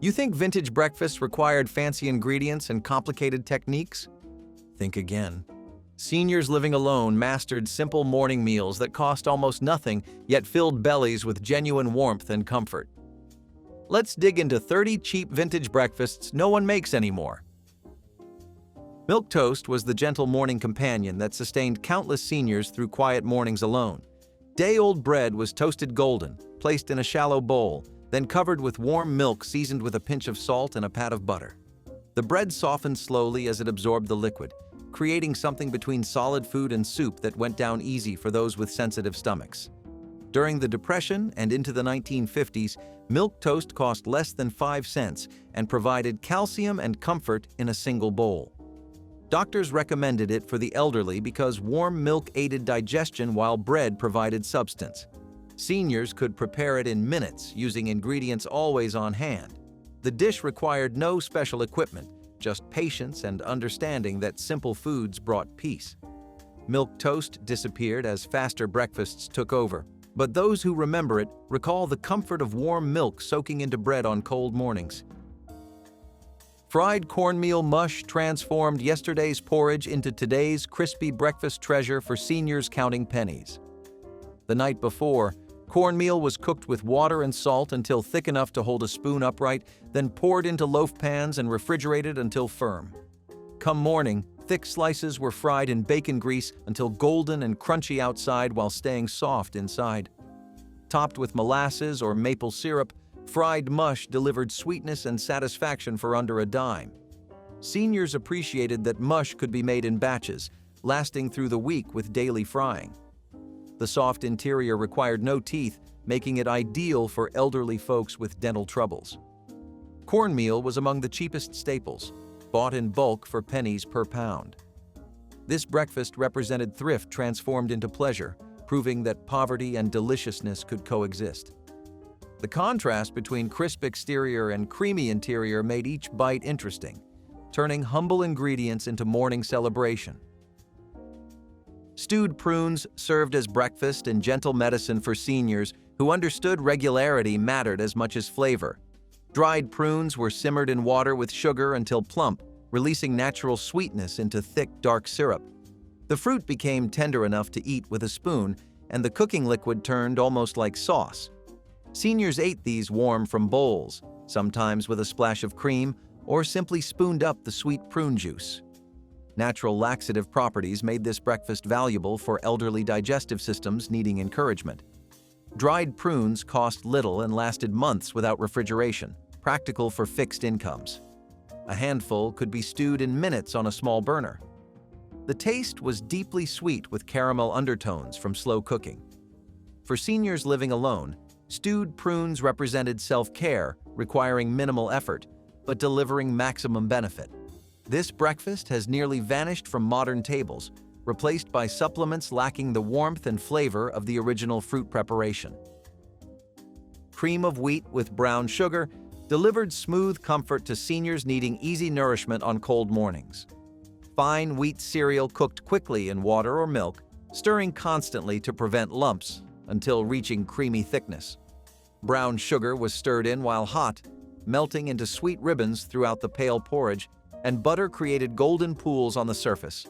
You think vintage breakfasts required fancy ingredients and complicated techniques? Think again. Seniors living alone mastered simple morning meals that cost almost nothing, yet filled bellies with genuine warmth and comfort. Let's dig into 30 cheap vintage breakfasts no one makes anymore. Milk toast was the gentle morning companion that sustained countless seniors through quiet mornings alone. Day-old bread was toasted golden, placed in a shallow bowl, then covered with warm milk seasoned with a pinch of salt and a pat of butter. The bread softened slowly as it absorbed the liquid, creating something between solid food and soup that went down easy for those with sensitive stomachs. During the Depression and into the 1950s, milk toast cost less than 5 cents and provided calcium and comfort in a single bowl. Doctors recommended it for the elderly because warm milk aided digestion while bread provided substance. Seniors could prepare it in minutes using ingredients always on hand. The dish required no special equipment, just patience and understanding that simple foods brought peace. Milk toast disappeared as faster breakfasts took over, but those who remember it recall the comfort of warm milk soaking into bread on cold mornings. Fried cornmeal mush transformed yesterday's porridge into today's crispy breakfast treasure for seniors counting pennies. The night before, cornmeal was cooked with water and salt until thick enough to hold a spoon upright, then poured into loaf pans and refrigerated until firm. Come morning, thick slices were fried in bacon grease until golden and crunchy outside while staying soft inside. Topped with molasses or maple syrup, fried mush delivered sweetness and satisfaction for under a dime. Seniors appreciated that mush could be made in batches, lasting through the week with daily frying. The soft interior required no teeth, making it ideal for elderly folks with dental troubles. Cornmeal was among the cheapest staples, bought in bulk for pennies per pound. This breakfast represented thrift transformed into pleasure, proving that poverty and deliciousness could coexist. The contrast between crisp exterior and creamy interior made each bite interesting, turning humble ingredients into morning celebration. Stewed prunes served as breakfast and gentle medicine for seniors who understood regularity mattered as much as flavor. Dried prunes were simmered in water with sugar until plump, releasing natural sweetness into thick, dark syrup. The fruit became tender enough to eat with a spoon, and the cooking liquid turned almost like sauce. Seniors ate these warm from bowls, sometimes with a splash of cream, or simply spooned up the sweet prune juice. Natural laxative properties made this breakfast valuable for elderly digestive systems needing encouragement. Dried prunes cost little and lasted months without refrigeration, practical for fixed incomes. A handful could be stewed in minutes on a small burner. The taste was deeply sweet with caramel undertones from slow cooking. For seniors living alone, stewed prunes represented self-care, requiring minimal effort, but delivering maximum benefit. This breakfast has nearly vanished from modern tables, replaced by supplements lacking the warmth and flavor of the original fruit preparation. Cream of wheat with brown sugar delivered smooth comfort to seniors needing easy nourishment on cold mornings. Fine wheat cereal cooked quickly in water or milk, stirring constantly to prevent lumps until reaching creamy thickness. Brown sugar was stirred in while hot, melting into sweet ribbons throughout the pale porridge, and butter created golden pools on the surface.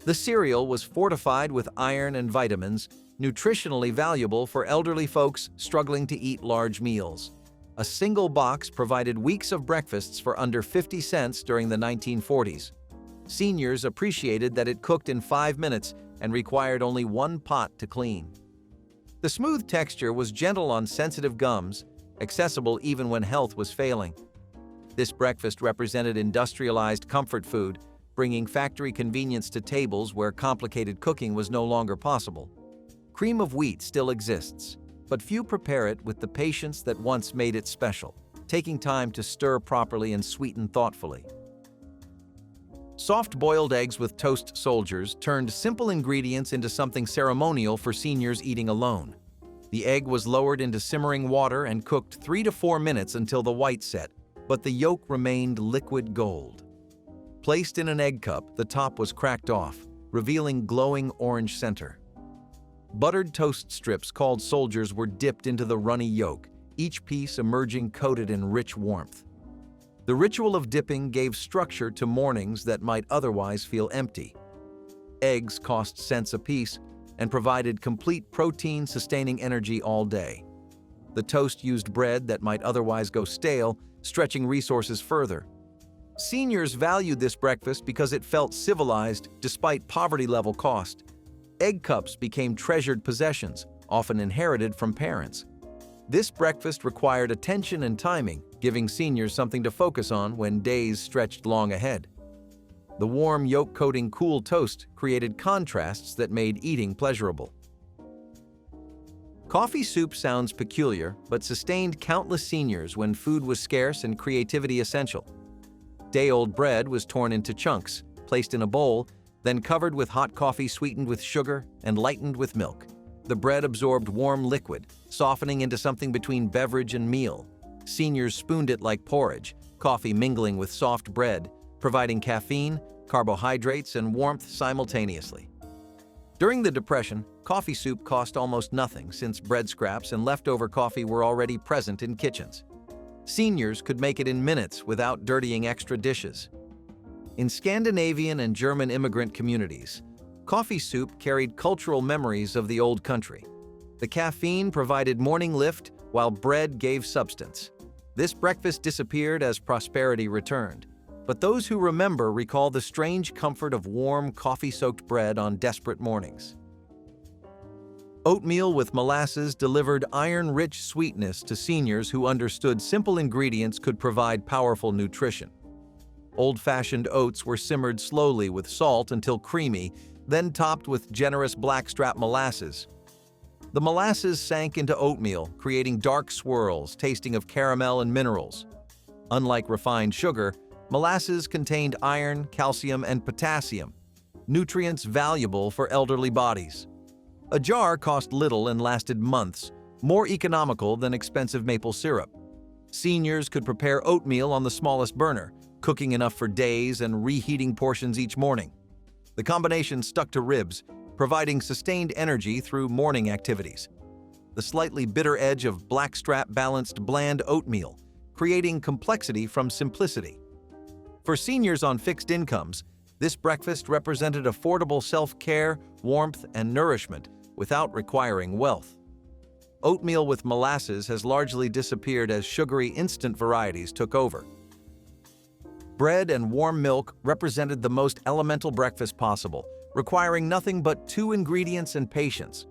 The cereal was fortified with iron and vitamins, nutritionally valuable for elderly folks struggling to eat large meals. A single box provided weeks of breakfasts for under 50 cents during the 1940s. Seniors appreciated that it cooked in 5 minutes and required only 1 pot to clean. The smooth texture was gentle on sensitive gums, accessible even when health was failing. This breakfast represented industrialized comfort food, bringing factory convenience to tables where complicated cooking was no longer possible. Cream of wheat still exists, but few prepare it with the patience that once made it special, taking time to stir properly and sweeten thoughtfully. Soft-boiled eggs with toast soldiers turned simple ingredients into something ceremonial for seniors eating alone. The egg was lowered into simmering water and cooked 3 to 4 minutes until the white set, but the yolk remained liquid gold. Placed in an egg cup, the top was cracked off, revealing glowing orange center. Buttered toast strips called soldiers were dipped into the runny yolk, each piece emerging coated in rich warmth. The ritual of dipping gave structure to mornings that might otherwise feel empty. Eggs cost cents apiece and provided complete protein-sustaining energy all day. The toast used bread that might otherwise go stale, stretching resources further. Seniors valued this breakfast because it felt civilized despite poverty-level cost. Egg cups became treasured possessions, often inherited from parents. This breakfast required attention and timing, giving seniors something to focus on when days stretched long ahead. The warm yolk-coating cool toast created contrasts that made eating pleasurable. Coffee soup sounds peculiar, but sustained countless seniors when food was scarce and creativity essential. Day-old bread was torn into chunks, placed in a bowl, then covered with hot coffee sweetened with sugar and lightened with milk. The bread absorbed warm liquid, softening into something between beverage and meal. Seniors spooned it like porridge, coffee mingling with soft bread, providing caffeine, carbohydrates, and warmth simultaneously. During the Depression, coffee soup cost almost nothing since bread scraps and leftover coffee were already present in kitchens. Seniors could make it in minutes without dirtying extra dishes. In Scandinavian and German immigrant communities, coffee soup carried cultural memories of the old country. The caffeine provided morning lift, while bread gave substance. This breakfast disappeared as prosperity returned, but those who remember recall the strange comfort of warm, coffee-soaked bread on desperate mornings. Oatmeal with molasses delivered iron-rich sweetness to seniors who understood simple ingredients could provide powerful nutrition. Old-fashioned oats were simmered slowly with salt until creamy, then topped with generous blackstrap molasses. The molasses sank into oatmeal, creating dark swirls tasting of caramel and minerals. Unlike refined sugar, molasses contained iron, calcium, and potassium, nutrients valuable for elderly bodies. A jar cost little and lasted months, more economical than expensive maple syrup. Seniors could prepare oatmeal on the smallest burner, cooking enough for days and reheating portions each morning. The combination stuck to ribs, providing sustained energy through morning activities. The slightly bitter edge of blackstrap balanced bland oatmeal, creating complexity from simplicity. For seniors on fixed incomes, this breakfast represented affordable self-care, warmth, and nourishment without requiring wealth. Oatmeal with molasses has largely disappeared as sugary instant varieties took over. Bread and warm milk represented the most elemental breakfast possible, requiring nothing but 2 ingredients and patience.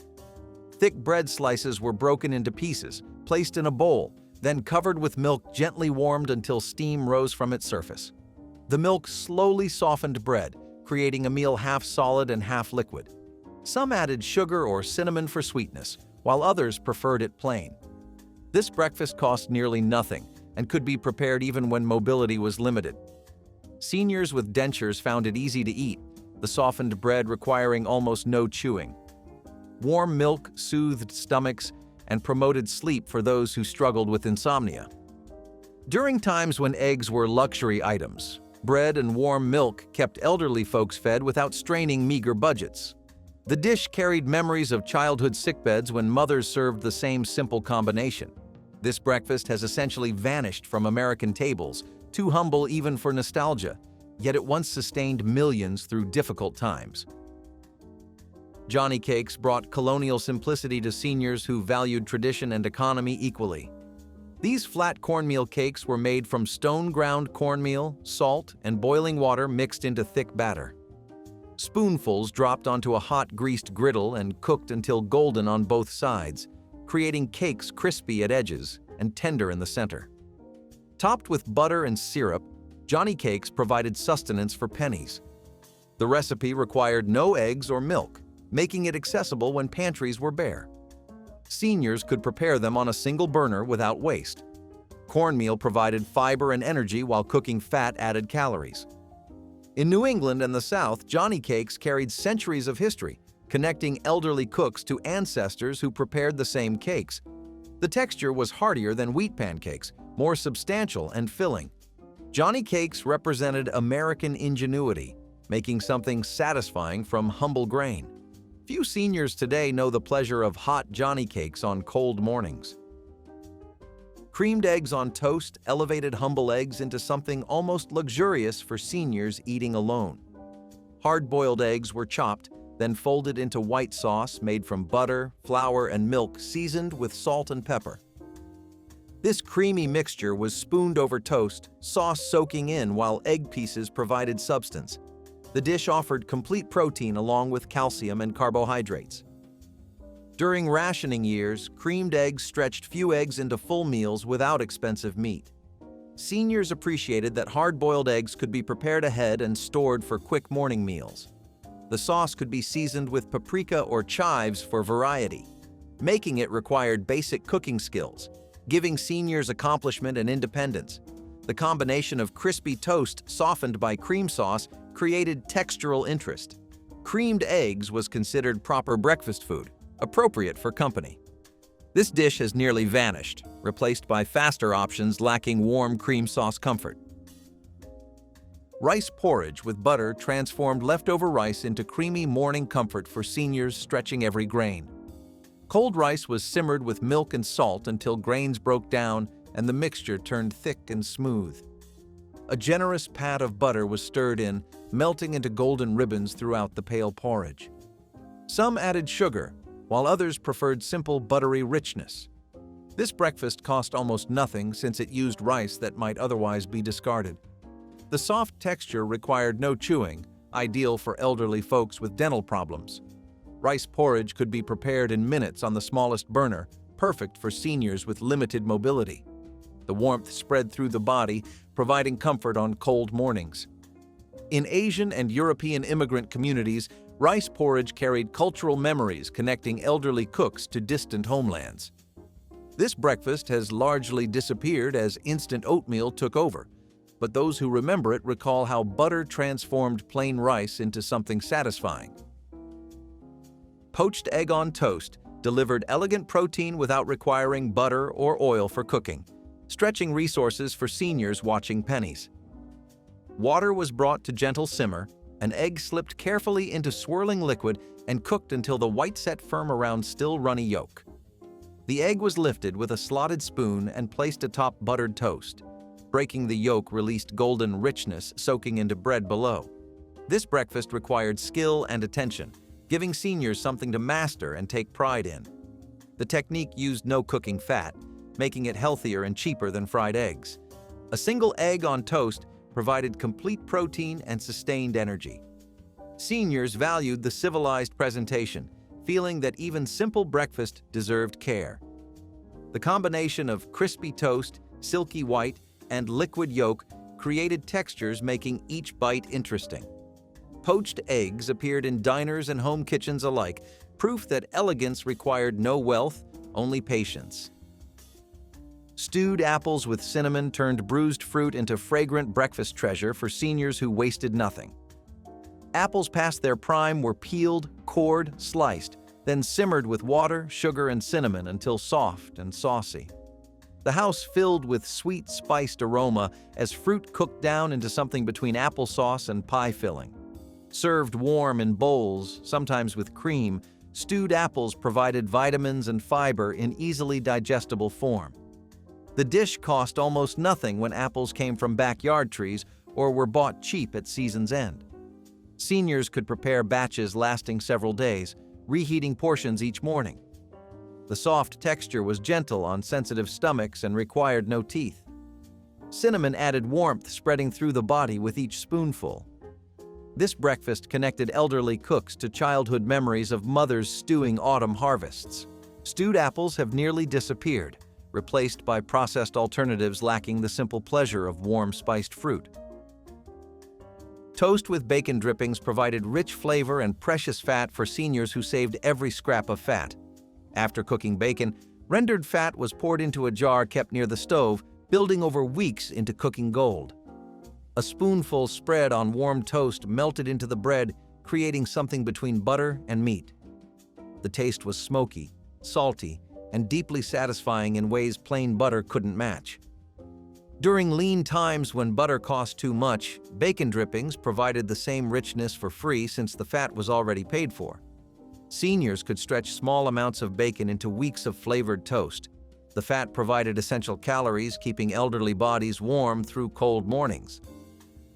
Thick bread slices were broken into pieces, placed in a bowl, then covered with milk gently warmed until steam rose from its surface. The milk slowly softened bread, creating a meal half solid and half liquid. Some added sugar or cinnamon for sweetness, while others preferred it plain. This breakfast cost nearly nothing and could be prepared even when mobility was limited. Seniors with dentures found it easy to eat, the softened bread requiring almost no chewing. Warm milk soothed stomachs and promoted sleep for those who struggled with insomnia. During times when eggs were luxury items, bread and warm milk kept elderly folks fed without straining meager budgets. The dish carried memories of childhood sickbeds when mothers served the same simple combination. This breakfast has essentially vanished from American tables, too humble even for nostalgia, yet it once sustained millions through difficult times. Johnny cakes brought colonial simplicity to seniors who valued tradition and economy equally. These flat cornmeal cakes were made from stone-ground cornmeal, salt, and boiling water mixed into thick batter. Spoonfuls dropped onto a hot greased griddle and cooked until golden on both sides, creating cakes crispy at edges and tender in the center. Topped with butter and syrup, Johnny cakes provided sustenance for pennies. The recipe required no eggs or milk, making it accessible when pantries were bare. Seniors could prepare them on a single burner without waste. Cornmeal provided fiber and energy while cooking fat added calories. In New England and the South, Johnny cakes carried centuries of history, connecting elderly cooks to ancestors who prepared the same cakes. The texture was heartier than wheat pancakes, more substantial and filling. Johnny cakes represented American ingenuity, making something satisfying from humble grain. Few seniors today know the pleasure of hot Johnny cakes on cold mornings. Creamed eggs on toast elevated humble eggs into something almost luxurious for seniors eating alone. Hard-boiled eggs were chopped, then folded into white sauce made from butter, flour, and milk seasoned with salt and pepper. This creamy mixture was spooned over toast, sauce soaking in while egg pieces provided substance. The dish offered complete protein along with calcium and carbohydrates. During rationing years, creamed eggs stretched few eggs into full meals without expensive meat. Seniors appreciated that hard-boiled eggs could be prepared ahead and stored for quick morning meals. The sauce could be seasoned with paprika or chives for variety. Making it required basic cooking skills, giving seniors accomplishment and independence. The combination of crispy toast softened by cream sauce created textural interest. Creamed eggs was considered proper breakfast food, appropriate for company. This dish has nearly vanished, replaced by faster options lacking warm cream sauce comfort. Rice porridge with butter transformed leftover rice into creamy morning comfort for seniors stretching every grain. Cold rice was simmered with milk and salt until grains broke down and the mixture turned thick and smooth. A generous pat of butter was stirred in, melting into golden ribbons throughout the pale porridge. Some added sugar, while others preferred simple buttery richness. This breakfast cost almost nothing since it used rice that might otherwise be discarded. The soft texture required no chewing, ideal for elderly folks with dental problems. Rice porridge could be prepared in minutes on the smallest burner, perfect for seniors with limited mobility. The warmth spread through the body, providing comfort on cold mornings. In Asian and European immigrant communities, rice porridge carried cultural memories connecting elderly cooks to distant homelands. This breakfast has largely disappeared as instant oatmeal took over, but those who remember it recall how butter transformed plain rice into something satisfying. Poached egg on toast delivered elegant protein without requiring butter or oil for cooking, stretching resources for seniors watching pennies. Water was brought to gentle simmer, an egg slipped carefully into swirling liquid and cooked until the white set firm around still runny yolk. The egg was lifted with a slotted spoon and placed atop buttered toast. Breaking the yolk released golden richness soaking into bread below. This breakfast required skill and attention, giving seniors something to master and take pride in. The technique used no cooking fat, making it healthier and cheaper than fried eggs. A single egg on toast provided complete protein and sustained energy. Seniors valued the civilized presentation, feeling that even simple breakfast deserved care. The combination of crispy toast, silky white, and liquid yolk created textures making each bite interesting. Poached eggs appeared in diners and home kitchens alike, proof that elegance required no wealth, only patience. Stewed apples with cinnamon turned bruised fruit into fragrant breakfast treasure for seniors who wasted nothing. Apples past their prime were peeled, cored, sliced, then simmered with water, sugar, and cinnamon until soft and saucy. The house filled with sweet, spiced aroma as fruit cooked down into something between applesauce and pie filling. Served warm in bowls, sometimes with cream, stewed apples provided vitamins and fiber in easily digestible form. The dish cost almost nothing when apples came from backyard trees or were bought cheap at season's end. Seniors could prepare batches lasting several days, reheating portions each morning. The soft texture was gentle on sensitive stomachs and required no teeth. Cinnamon added warmth spreading through the body with each spoonful. This breakfast connected elderly cooks to childhood memories of mothers stewing autumn harvests. Stewed apples have nearly disappeared, replaced by processed alternatives lacking the simple pleasure of warm spiced fruit. Toast with bacon drippings provided rich flavor and precious fat for seniors who saved every scrap of fat. After cooking bacon, rendered fat was poured into a jar kept near the stove, building over weeks into cooking gold. A spoonful spread on warm toast melted into the bread, creating something between butter and meat. The taste was smoky, salty, and deeply satisfying in ways plain butter couldn't match. During lean times when butter cost too much, bacon drippings provided the same richness for free since the fat was already paid for. Seniors could stretch small amounts of bacon into weeks of flavored toast. The fat provided essential calories, keeping elderly bodies warm through cold mornings.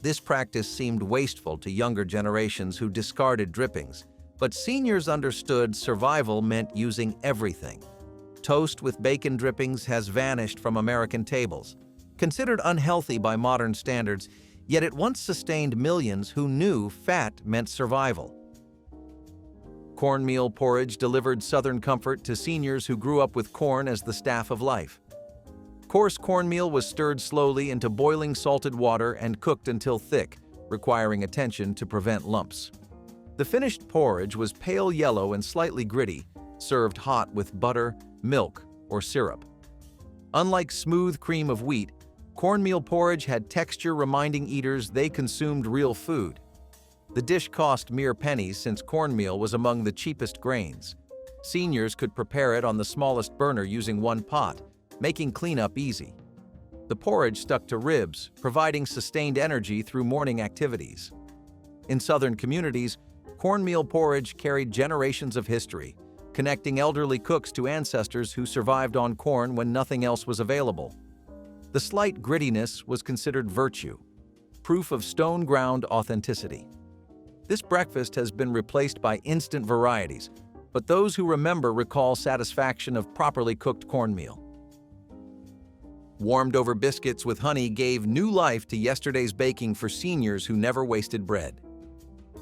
This practice seemed wasteful to younger generations who discarded drippings, but seniors understood survival meant using everything. Toast with bacon drippings has vanished from American tables. Considered unhealthy by modern standards, yet it once sustained millions who knew fat meant survival. Cornmeal porridge delivered Southern comfort to seniors who grew up with corn as the staff of life. Coarse cornmeal was stirred slowly into boiling salted water and cooked until thick, requiring attention to prevent lumps. The finished porridge was pale yellow and slightly gritty, served hot with butter, milk, or syrup. Unlike smooth cream of wheat, cornmeal porridge had texture reminding eaters they consumed real food. The dish cost mere pennies since cornmeal was among the cheapest grains. Seniors could prepare it on the smallest burner using one pot, making cleanup easy. The porridge stuck to ribs, providing sustained energy through morning activities. In Southern communities, cornmeal porridge carried generations of history, connecting elderly cooks to ancestors who survived on corn when nothing else was available. The slight grittiness was considered virtue, proof of stone-ground authenticity. This breakfast has been replaced by instant varieties, but those who remember recall satisfaction of properly cooked cornmeal. Warmed-over biscuits with honey gave new life to yesterday's baking for seniors who never wasted bread.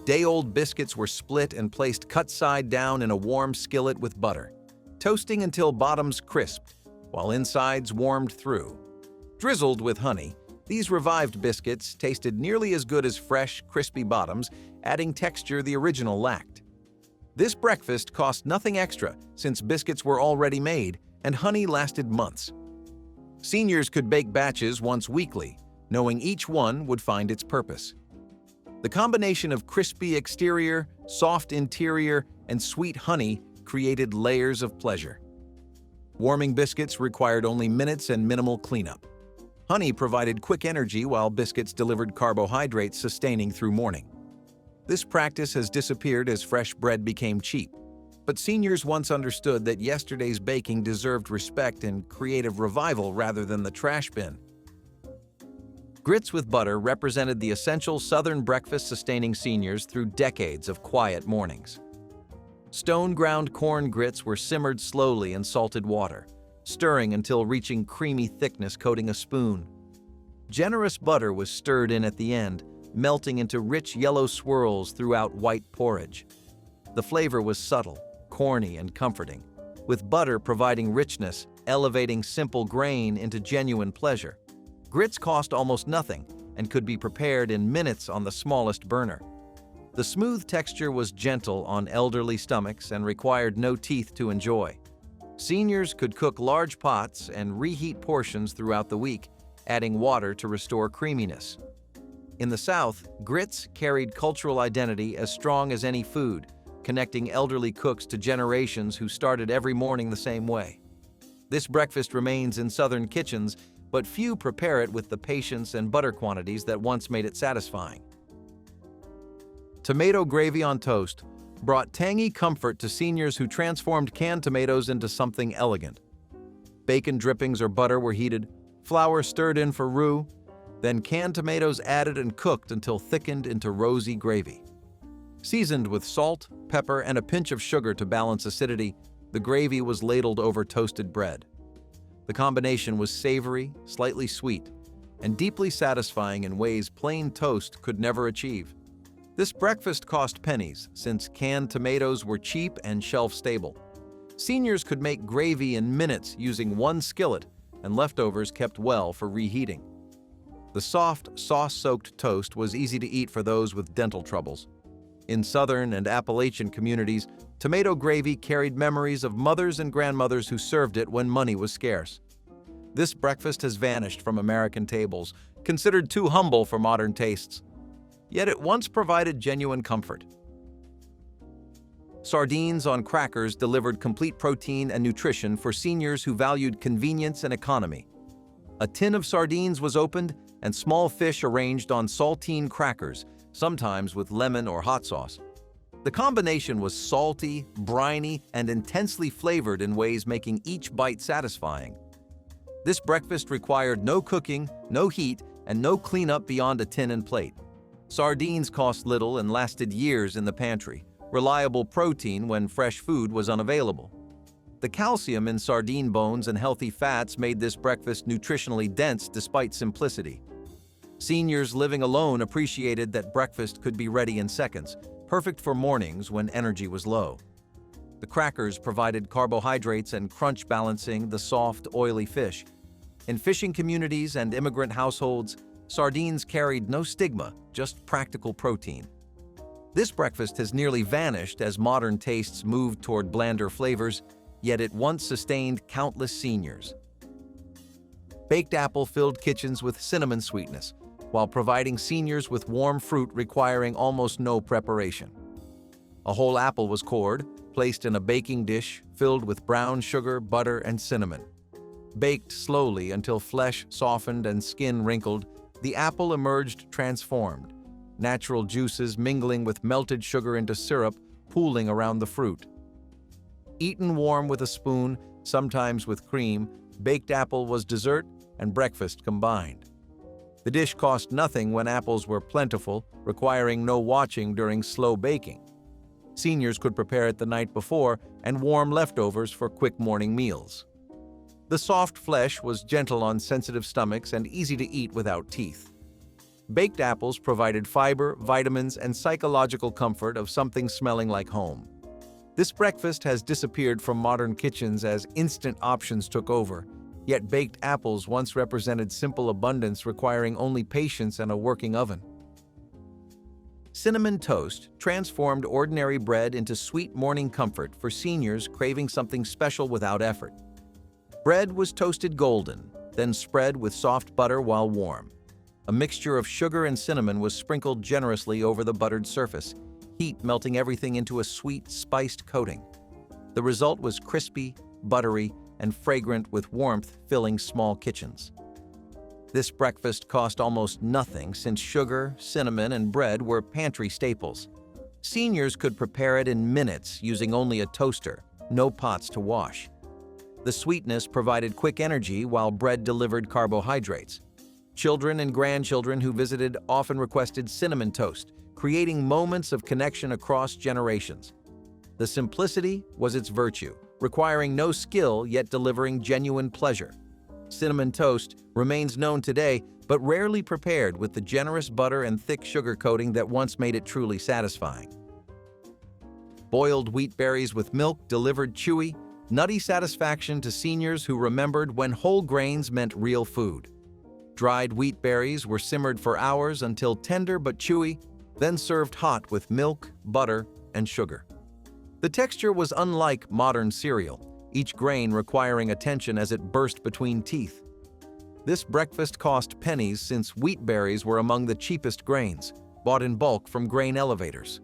Day-old biscuits were split and placed cut side down in a warm skillet with butter, toasting until bottoms crisped, while insides warmed through. Drizzled with honey, these revived biscuits tasted nearly as good as fresh, crispy bottoms, adding texture the original lacked. This breakfast cost nothing extra since biscuits were already made and honey lasted months. Seniors could bake batches once weekly, knowing each one would find its purpose. The combination of crispy exterior, soft interior, and sweet honey created layers of pleasure. Warming biscuits required only minutes and minimal cleanup. Honey provided quick energy while biscuits delivered carbohydrates sustaining through morning. This practice has disappeared as fresh bread became cheap, but seniors once understood that yesterday's baking deserved respect and creative revival rather than the trash bin. Grits with butter represented the essential Southern breakfast sustaining seniors through decades of quiet mornings. Stone-ground corn grits were simmered slowly in salted water, stirring until reaching creamy thickness coating a spoon. Generous butter was stirred in at the end, melting into rich yellow swirls throughout white porridge. The flavor was subtle, corny, and comforting, with butter providing richness, elevating simple grain into genuine pleasure. Grits cost almost nothing and could be prepared in minutes on the smallest burner. The smooth texture was gentle on elderly stomachs and required no teeth to enjoy. Seniors could cook large pots and reheat portions throughout the week, adding water to restore creaminess. In the South, grits carried cultural identity as strong as any food, connecting elderly cooks to generations who started every morning the same way. This breakfast remains in Southern kitchens, but few prepare it with the patience and butter quantities that once made it satisfying. Tomato gravy on toast brought tangy comfort to seniors who transformed canned tomatoes into something elegant. Bacon drippings or butter were heated, flour stirred in for roux, then canned tomatoes added and cooked until thickened into rosy gravy. Seasoned with salt, pepper, and a pinch of sugar to balance acidity, the gravy was ladled over toasted bread. The combination was savory, slightly sweet, and deeply satisfying in ways plain toast could never achieve. This breakfast cost pennies since canned tomatoes were cheap and shelf-stable. Seniors could make gravy in minutes using one skillet, and leftovers kept well for reheating. The soft, sauce-soaked toast was easy to eat for those with dental troubles. In Southern and Appalachian communities, tomato gravy carried memories of mothers and grandmothers who served it when money was scarce. This breakfast has vanished from American tables, considered too humble for modern tastes. Yet it once provided genuine comfort. Sardines on crackers delivered complete protein and nutrition for seniors who valued convenience and economy. A tin of sardines was opened and small fish arranged on saltine crackers, sometimes with lemon or hot sauce. The combination was salty, briny, and intensely flavored in ways making each bite satisfying. This breakfast required no cooking, no heat, and no cleanup beyond a tin and plate. Sardines cost little and lasted years in the pantry, reliable protein when fresh food was unavailable. The calcium in sardine bones and healthy fats made this breakfast nutritionally dense despite simplicity. Seniors living alone appreciated that breakfast could be ready in seconds, perfect for mornings when energy was low. The crackers provided carbohydrates and crunch, balancing the soft, oily fish. In fishing communities and immigrant households, sardines carried no stigma, just practical protein. This breakfast has nearly vanished as modern tastes moved toward blander flavors, yet it once sustained countless seniors. Baked apple filled kitchens with cinnamon sweetness, while providing seniors with warm fruit requiring almost no preparation. A whole apple was cored, placed in a baking dish filled with brown sugar, butter, and cinnamon. Baked slowly until flesh softened and skin wrinkled, the apple emerged transformed, natural juices mingling with melted sugar into syrup, pooling around the fruit. Eaten warm with a spoon, sometimes with cream, baked apple was dessert and breakfast combined. The dish cost nothing when apples were plentiful, requiring no watching during slow baking. Seniors could prepare it the night before and warm leftovers for quick morning meals. The soft flesh was gentle on sensitive stomachs and easy to eat without teeth. Baked apples provided fiber, vitamins, and psychological comfort of something smelling like home. This breakfast has disappeared from modern kitchens as instant options took over, yet baked apples once represented simple abundance requiring only patience and a working oven. Cinnamon toast transformed ordinary bread into sweet morning comfort for seniors craving something special without effort. Bread was toasted golden, then spread with soft butter while warm. A mixture of sugar and cinnamon was sprinkled generously over the buttered surface, heat melting everything into a sweet, spiced coating. The result was crispy, buttery, and fragrant with warmth filling small kitchens. This breakfast cost almost nothing since sugar, cinnamon, and bread were pantry staples. Seniors could prepare it in minutes using only a toaster, no pots to wash. The sweetness provided quick energy while bread delivered carbohydrates. Children and grandchildren who visited often requested cinnamon toast, creating moments of connection across generations. The simplicity was its virtue, requiring no skill yet delivering genuine pleasure. Cinnamon toast remains known today, but rarely prepared with the generous butter and thick sugar coating that once made it truly satisfying. Boiled wheat berries with milk delivered chewy, nutty satisfaction to seniors who remembered when whole grains meant real food. Dried wheat berries were simmered for hours until tender but chewy, then served hot with milk, butter, and sugar. The texture was unlike modern cereal, each grain requiring attention as it burst between teeth. This breakfast cost pennies since wheat berries were among the cheapest grains, bought in bulk from grain elevators.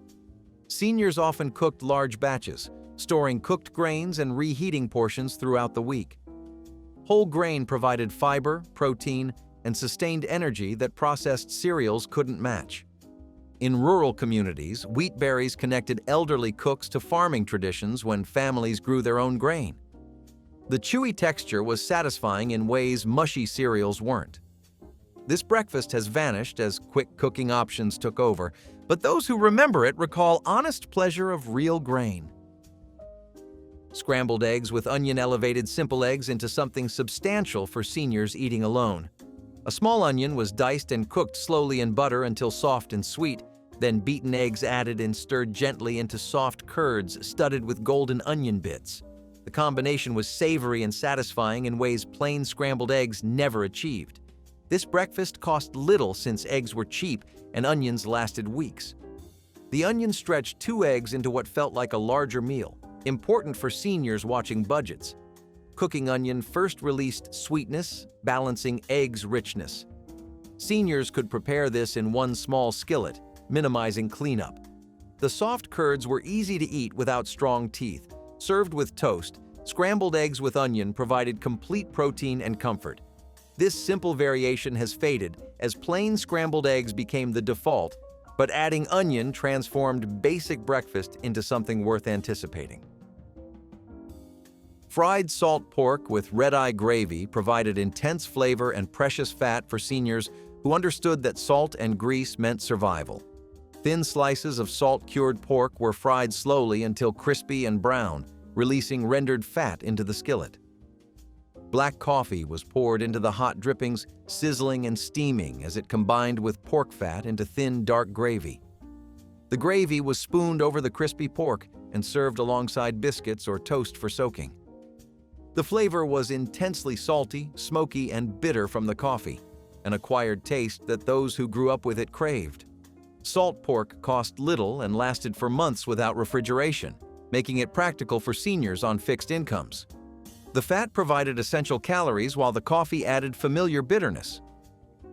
Seniors often cooked large batches, storing cooked grains and reheating portions throughout the week. Whole grain provided fiber, protein, and sustained energy that processed cereals couldn't match. In rural communities, wheat berries connected elderly cooks to farming traditions when families grew their own grain. The chewy texture was satisfying in ways mushy cereals weren't. This breakfast has vanished as quick cooking options took over, but those who remember it recall honest pleasure of real grain. Scrambled eggs with onion elevated simple eggs into something substantial for seniors eating alone. A small onion was diced and cooked slowly in butter until soft and sweet, then beaten eggs added and stirred gently into soft curds studded with golden onion bits. The combination was savory and satisfying in ways plain scrambled eggs never achieved. This breakfast cost little since eggs were cheap and onions lasted weeks. The onion stretched 2 eggs into what felt like a larger meal, important for seniors watching budgets. Cooking onion first released sweetness, balancing eggs' richness. Seniors could prepare this in one small skillet, minimizing cleanup. The soft curds were easy to eat without strong teeth. Served with toast, scrambled eggs with onion provided complete protein and comfort. This simple variation has faded as plain scrambled eggs became the default, but adding onion transformed basic breakfast into something worth anticipating. Fried salt pork with red-eye gravy provided intense flavor and precious fat for seniors who understood that salt and grease meant survival. Thin slices of salt-cured pork were fried slowly until crispy and brown, releasing rendered fat into the skillet. Black coffee was poured into the hot drippings, sizzling and steaming as it combined with pork fat into thin, dark gravy. The gravy was spooned over the crispy pork and served alongside biscuits or toast for soaking. The flavor was intensely salty, smoky, and bitter from the coffee, an acquired taste that those who grew up with it craved. Salt pork cost little and lasted for months without refrigeration, making it practical for seniors on fixed incomes. The fat provided essential calories while the coffee added familiar bitterness.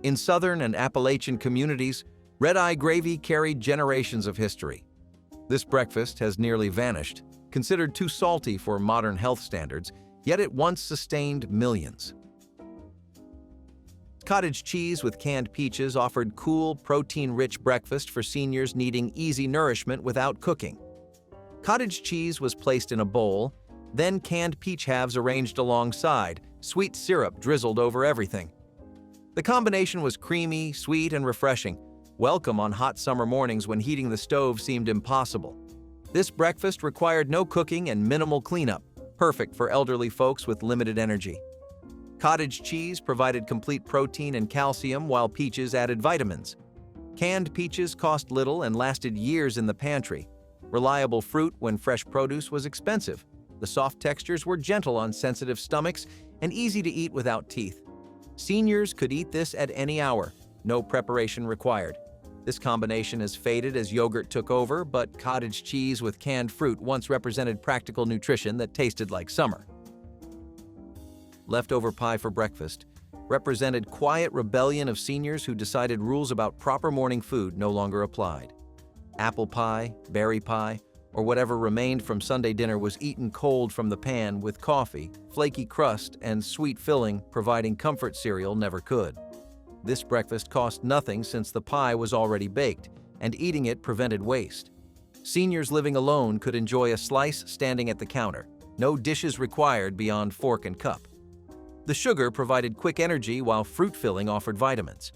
In Southern and Appalachian communities, red-eye gravy carried generations of history. This breakfast has nearly vanished, considered too salty for modern health standards, yet it once sustained millions. Cottage cheese with canned peaches offered cool, protein-rich breakfast for seniors needing easy nourishment without cooking. Cottage cheese was placed in a bowl, then canned peach halves arranged alongside, sweet syrup drizzled over everything. The combination was creamy, sweet, and refreshing, welcome on hot summer mornings when heating the stove seemed impossible. This breakfast required no cooking and minimal cleanup, perfect for elderly folks with limited energy. Cottage cheese provided complete protein and calcium while peaches added vitamins. Canned peaches cost little and lasted years in the pantry. Reliable fruit when fresh produce was expensive. The soft textures were gentle on sensitive stomachs and easy to eat without teeth. Seniors could eat this at any hour, no preparation required. This combination has faded as yogurt took over, but cottage cheese with canned fruit once represented practical nutrition that tasted like summer. Leftover pie for breakfast represented quiet rebellion of seniors who decided rules about proper morning food no longer applied. Apple pie, berry pie, or whatever remained from Sunday dinner was eaten cold from the pan with coffee, flaky crust, and sweet filling, providing comfort cereal never could. This breakfast cost nothing since the pie was already baked, and eating it prevented waste. Seniors living alone could enjoy a slice standing at the counter, no dishes required beyond fork and cup. The sugar provided quick energy while fruit filling offered vitamins.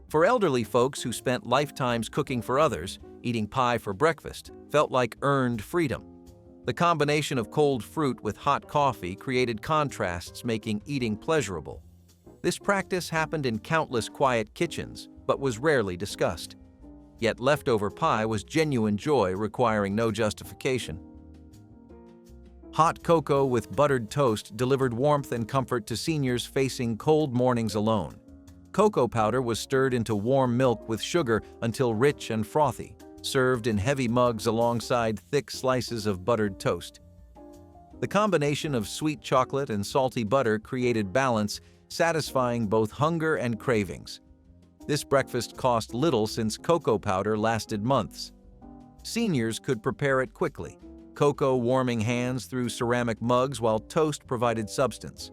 For elderly folks who spent lifetimes cooking for others, eating pie for breakfast felt like earned freedom. The combination of cold fruit with hot coffee created contrasts, making eating pleasurable. This practice happened in countless quiet kitchens, but was rarely discussed. Yet leftover pie was genuine joy, requiring no justification. Hot cocoa with buttered toast delivered warmth and comfort to seniors facing cold mornings alone. Cocoa powder was stirred into warm milk with sugar until rich and frothy, served in heavy mugs alongside thick slices of buttered toast. The combination of sweet chocolate and salty butter created balance, satisfying both hunger and cravings. This breakfast cost little since cocoa powder lasted months. Seniors could prepare it quickly, cocoa warming hands through ceramic mugs while toast provided substance.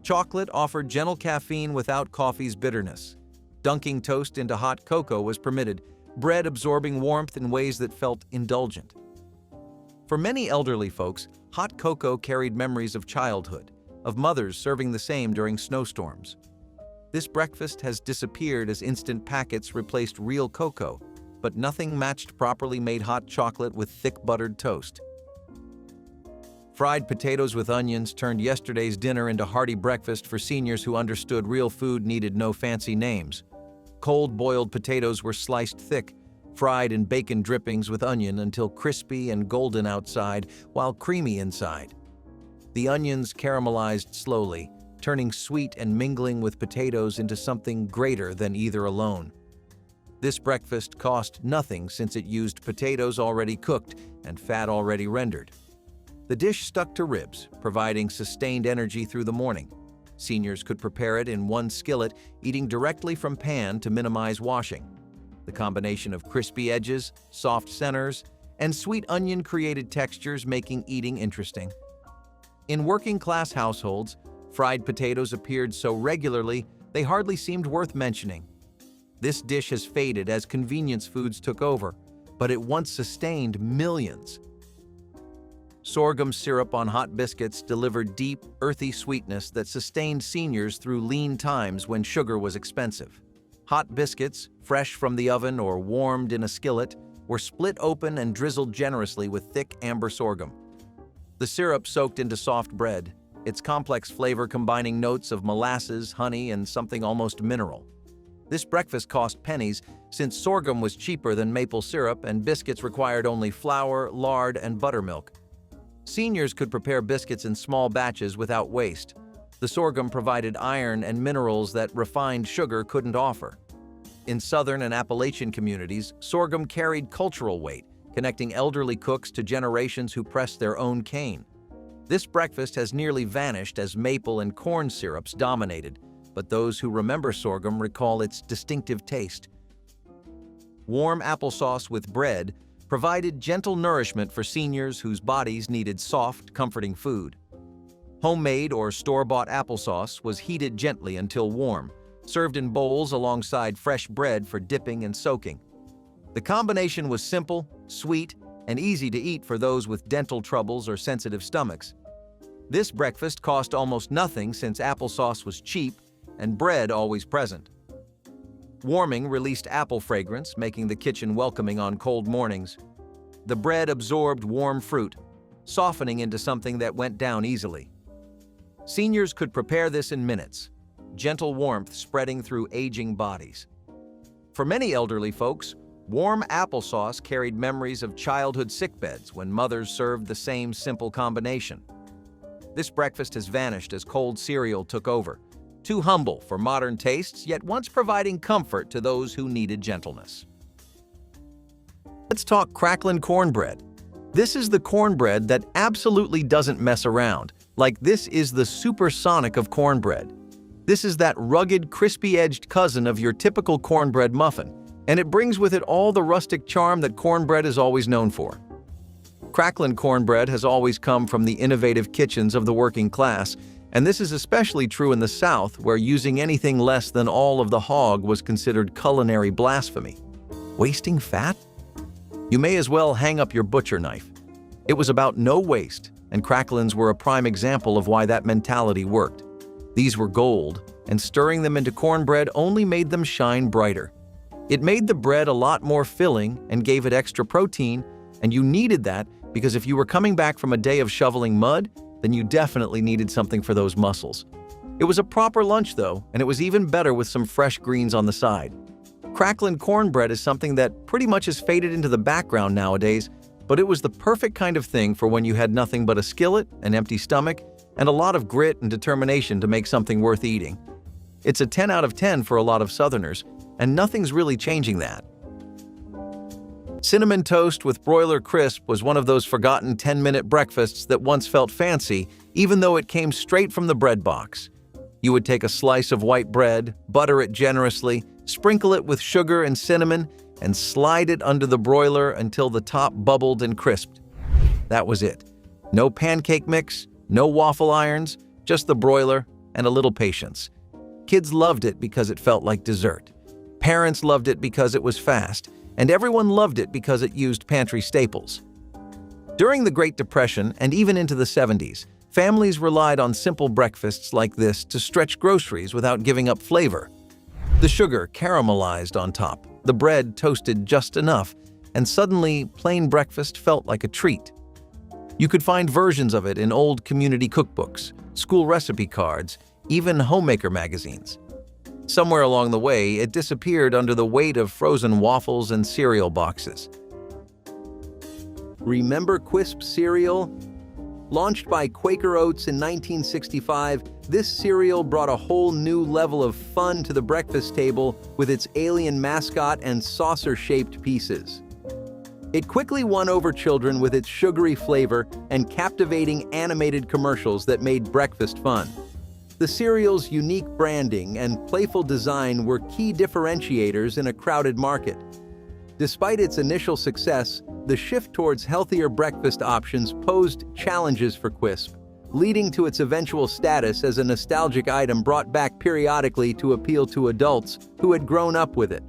Chocolate offered gentle caffeine without coffee's bitterness. Dunking toast into hot cocoa was permitted, bread absorbing warmth in ways that felt indulgent. For many elderly folks, hot cocoa carried memories of childhood, of mothers serving the same during snowstorms. This breakfast has disappeared as instant packets replaced real cocoa, but nothing matched properly made hot chocolate with thick buttered toast. Fried potatoes with onions turned yesterday's dinner into hearty breakfast for seniors who understood real food needed no fancy names. Cold boiled potatoes were sliced thick, fried in bacon drippings with onion until crispy and golden outside while creamy inside. The onions caramelized slowly, turning sweet and mingling with potatoes into something greater than either alone. This breakfast cost nothing since it used potatoes already cooked and fat already rendered. The dish stuck to ribs, providing sustained energy through the morning. Seniors could prepare it in one skillet, eating directly from pan to minimize washing. The combination of crispy edges, soft centers, and sweet onion created textures, making eating interesting. In working-class households, fried potatoes appeared so regularly they hardly seemed worth mentioning. This dish has faded as convenience foods took over, but it once sustained millions. sorghum syrup on hot biscuits delivered deep, earthy sweetness that sustained seniors through lean times when sugar was expensive. Hot biscuits, fresh from the oven or warmed in a skillet, were split open and drizzled generously with thick amber sorghum. The syrup soaked into soft bread, its complex flavor combining notes of molasses, honey, and something almost mineral. This breakfast cost pennies since sorghum was cheaper than maple syrup and biscuits required only flour, lard, and buttermilk. Seniors could prepare biscuits in small batches without waste. The sorghum provided iron and minerals that refined sugar couldn't offer. In southern and Appalachian communities, sorghum carried cultural weight, connecting elderly cooks to generations who pressed their own cane. This breakfast has nearly vanished as maple and corn syrups dominated, but those who remember sorghum recall its distinctive taste. Warm applesauce with bread provided gentle nourishment for seniors whose bodies needed soft, comforting food. Homemade or store-bought applesauce was heated gently until warm, served in bowls alongside fresh bread for dipping and soaking. The combination was simple, sweet, and easy to eat for those with dental troubles or sensitive stomachs. This breakfast cost almost nothing since applesauce was cheap and bread always present. Warming released apple fragrance, making the kitchen welcoming on cold mornings. The bread absorbed warm fruit, softening into something that went down easily. Seniors could prepare this in minutes, gentle warmth spreading through aging bodies. For many elderly folks, warm applesauce carried memories of childhood sickbeds when mothers served the same simple combination. This breakfast has vanished as cold cereal took over, too humble for modern tastes, yet once providing comfort to those who needed gentleness. Let's talk Cracklin cornbread. This is the cornbread that absolutely doesn't mess around. Like, this is the supersonic of cornbread. This is that rugged, crispy-edged cousin of your typical cornbread muffin, and it brings with it all the rustic charm that cornbread is always known for. Cracklin cornbread has always come from the innovative kitchens of the working class, and this is especially true in the South, where using anything less than all of the hog was considered culinary blasphemy. Wasting fat? You may as well hang up your butcher knife. It was about no waste, and Cracklins were a prime example of why that mentality worked. These were gold, and stirring them into cornbread only made them shine brighter. It made the bread a lot more filling and gave it extra protein, and you needed that because if you were coming back from a day of shoveling mud, then you definitely needed something for those muscles. It was a proper lunch though, and it was even better with some fresh greens on the side. Cracklin cornbread is something that pretty much has faded into the background nowadays, but it was the perfect kind of thing for when you had nothing but a skillet, an empty stomach, and a lot of grit and determination to make something worth eating. It's a 10 out of 10 for a lot of Southerners, and nothing's really changing that. Cinnamon toast with broiler crisp was one of those forgotten 10-minute breakfasts that once felt fancy, even though it came straight from the bread box. You would take a slice of white bread, butter it generously, sprinkle it with sugar and cinnamon, and slide it under the broiler until the top bubbled and crisped. That was it. No pancake mix, no waffle irons, just the broiler and a little patience. Kids loved it because it felt like dessert. Parents loved it because it was fast, and everyone loved it because it used pantry staples. During the Great Depression and even into the 70s, families relied on simple breakfasts like this to stretch groceries without giving up flavor. The sugar caramelized on top, the bread toasted just enough, and suddenly plain breakfast felt like a treat. You could find versions of it in old community cookbooks, school recipe cards, even homemaker magazines. Somewhere along the way, it disappeared under the weight of frozen waffles and cereal boxes. Remember Quisp cereal? Launched by Quaker Oats in 1965, this cereal brought a whole new level of fun to the breakfast table with its alien mascot and saucer-shaped pieces. It quickly won over children with its sugary flavor and captivating animated commercials that made breakfast fun. The cereal's unique branding and playful design were key differentiators in a crowded market. Despite its initial success, the shift towards healthier breakfast options posed challenges for Quisp, leading to its eventual status as a nostalgic item brought back periodically to appeal to adults who had grown up with it.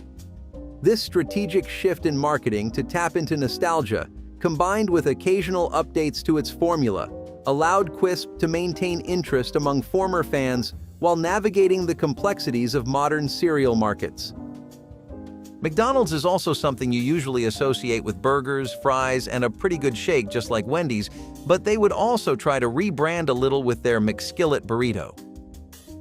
This strategic shift in marketing to tap into nostalgia combined with occasional updates to its formula, allowed Quisp to maintain interest among former fans while navigating the complexities of modern cereal markets. McDonald's is also something you usually associate with burgers, fries, and a pretty good shake just like Wendy's, but they would also try to rebrand a little with their McSkillet burrito.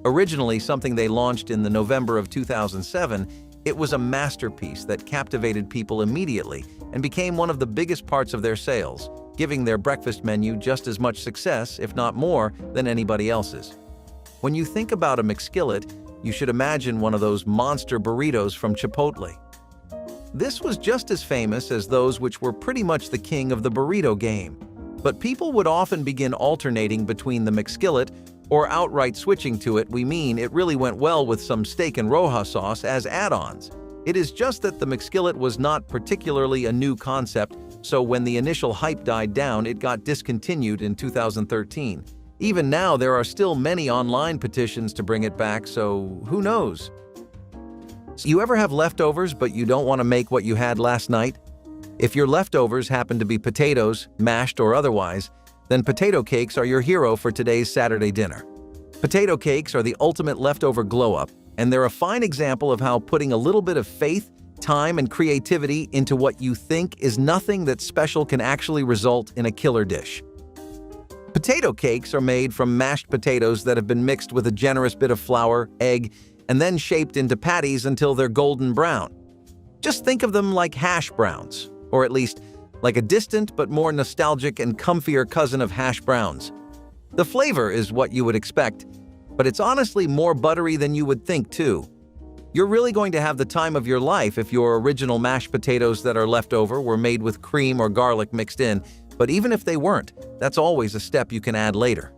Originally something they launched in the November of 2007, it was a masterpiece that captivated people immediately and became one of the biggest parts of their sales, giving their breakfast menu just as much success, if not more, than anybody else's. When you think about a McSkillet, you should imagine one of those monster burritos from Chipotle. This was just as famous as those which were pretty much the king of the burrito game, but people would often begin alternating between the McSkillet or outright switching to it. We mean it really went well with some steak and roja sauce as add-ons. It is just that the McSkillet was not particularly a new concept, so when the initial hype died down, it got discontinued in 2013. Even now, there are still many online petitions to bring it back, so who knows? You ever have leftovers but you don't want to make what you had last night? If your leftovers happen to be potatoes, mashed or otherwise, then potato cakes are your hero for today's Saturday dinner. Potato cakes are the ultimate leftover glow-up, and they're a fine example of how putting a little bit of faith, time, and creativity into what you think is nothing that special can actually result in a killer dish. Potato cakes are made from mashed potatoes that have been mixed with a generous bit of flour, egg, and then shaped into patties until they're golden brown. Just think of them like hash browns, or at least like a distant but more nostalgic and comfier cousin of hash browns. The flavor is what you would expect, but it's honestly more buttery than you would think too. You're really going to have the time of your life if your original mashed potatoes that are left over were made with cream or garlic mixed in, but even if they weren't, that's always a step you can add later.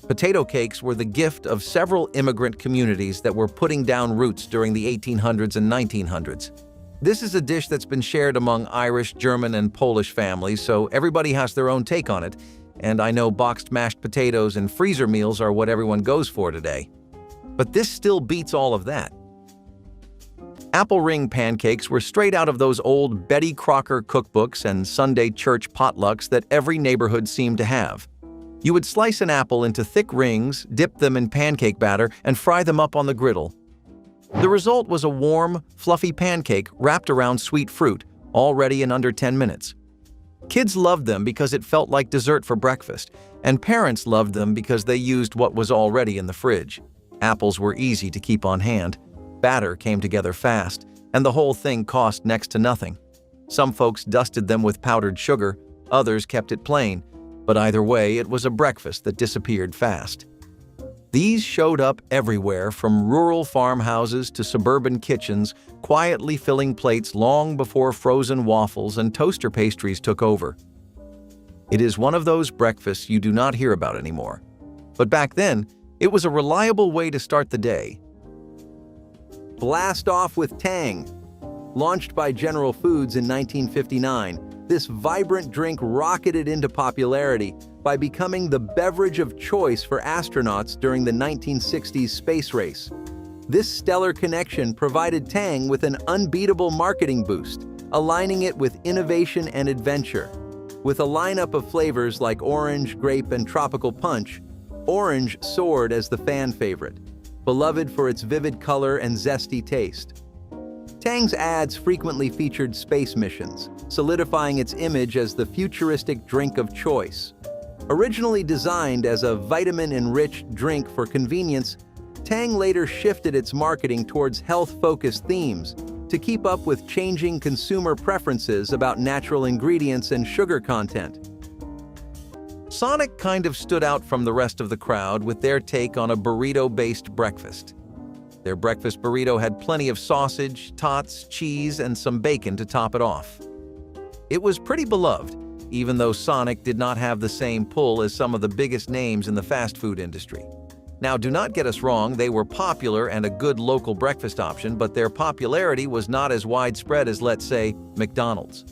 Potato cakes were the gift of several immigrant communities that were putting down roots during the 1800s and 1900s. This is a dish that's been shared among Irish, German, and Polish families, so everybody has their own take on it, and I know boxed mashed potatoes and freezer meals are what everyone goes for today. But this still beats all of that. Apple ring pancakes were straight out of those old Betty Crocker cookbooks and Sunday church potlucks that every neighborhood seemed to have. You would slice an apple into thick rings, dip them in pancake batter, and fry them up on the griddle. The result was a warm, fluffy pancake wrapped around sweet fruit, all ready in under 10 minutes. Kids loved them because it felt like dessert for breakfast, and parents loved them because they used what was already in the fridge. Apples were easy to keep on hand, batter came together fast, and the whole thing cost next to nothing. Some folks dusted them with powdered sugar, others kept it plain, but either way, it was a breakfast that disappeared fast. These showed up everywhere, from rural farmhouses to suburban kitchens, quietly filling plates long before frozen waffles and toaster pastries took over. It is one of those breakfasts you do not hear about anymore. But back then, it was a reliable way to start the day. Blast off with Tang. Launched by General Foods in 1959, this vibrant drink rocketed into popularity by becoming the beverage of choice for astronauts during the 1960s space race. This stellar connection provided Tang with an unbeatable marketing boost, aligning it with innovation and adventure. With a lineup of flavors like orange, grape, and tropical punch, orange soared as the fan favorite, beloved for its vivid color and zesty taste. Tang's ads frequently featured space missions, solidifying its image as the futuristic drink of choice. Originally designed as a vitamin-enriched drink for convenience, Tang later shifted its marketing towards health-focused themes to keep up with changing consumer preferences about natural ingredients and sugar content. Sonic kind of stood out from the rest of the crowd with their take on a burrito-based breakfast. Their breakfast burrito had plenty of sausage, tots, cheese, and some bacon to top it off. It was pretty beloved, even though Sonic did not have the same pull as some of the biggest names in the fast food industry. Now, do not get us wrong, they were popular and a good local breakfast option, but their popularity was not as widespread as, let's say, McDonald's.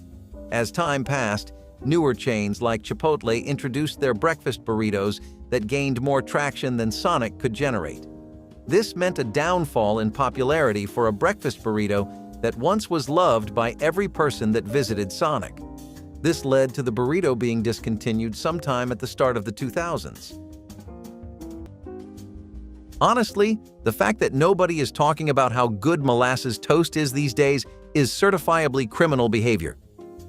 As time passed, newer chains like Chipotle introduced their breakfast burritos that gained more traction than Sonic could generate. This meant a downfall in popularity for a breakfast burrito that once was loved by every person that visited Sonic. This led to the burrito being discontinued sometime at the start of the 2000s. Honestly, the fact that nobody is talking about how good molasses toast is these days is certifiably criminal behavior.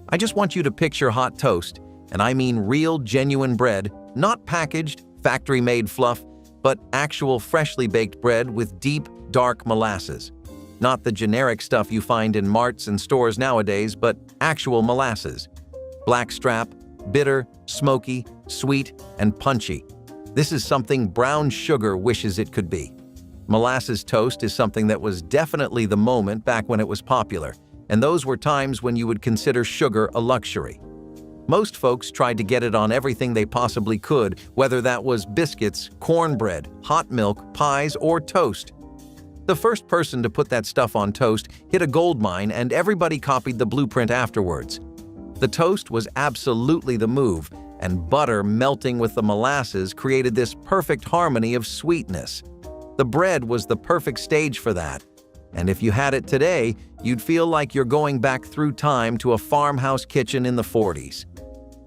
I just want you to picture hot toast, and I mean real, genuine bread, not packaged, factory-made fluff, but actual freshly baked bread with deep, dark molasses. Not the generic stuff you find in marts and stores nowadays, but actual molasses. Blackstrap, bitter, smoky, sweet, and punchy. This is something brown sugar wishes it could be. Molasses toast is something that was definitely the moment back when it was popular, and those were times when you would consider sugar a luxury. Most folks tried to get it on everything they possibly could, whether that was biscuits, cornbread, hot milk, pies, or toast. The first person to put that stuff on toast hit a gold mine, and everybody copied the blueprint afterwards. The toast was absolutely the move, and butter melting with the molasses created this perfect harmony of sweetness. The bread was the perfect stage for that. And if you had it today, you'd feel like you're going back through time to a farmhouse kitchen in the 40s.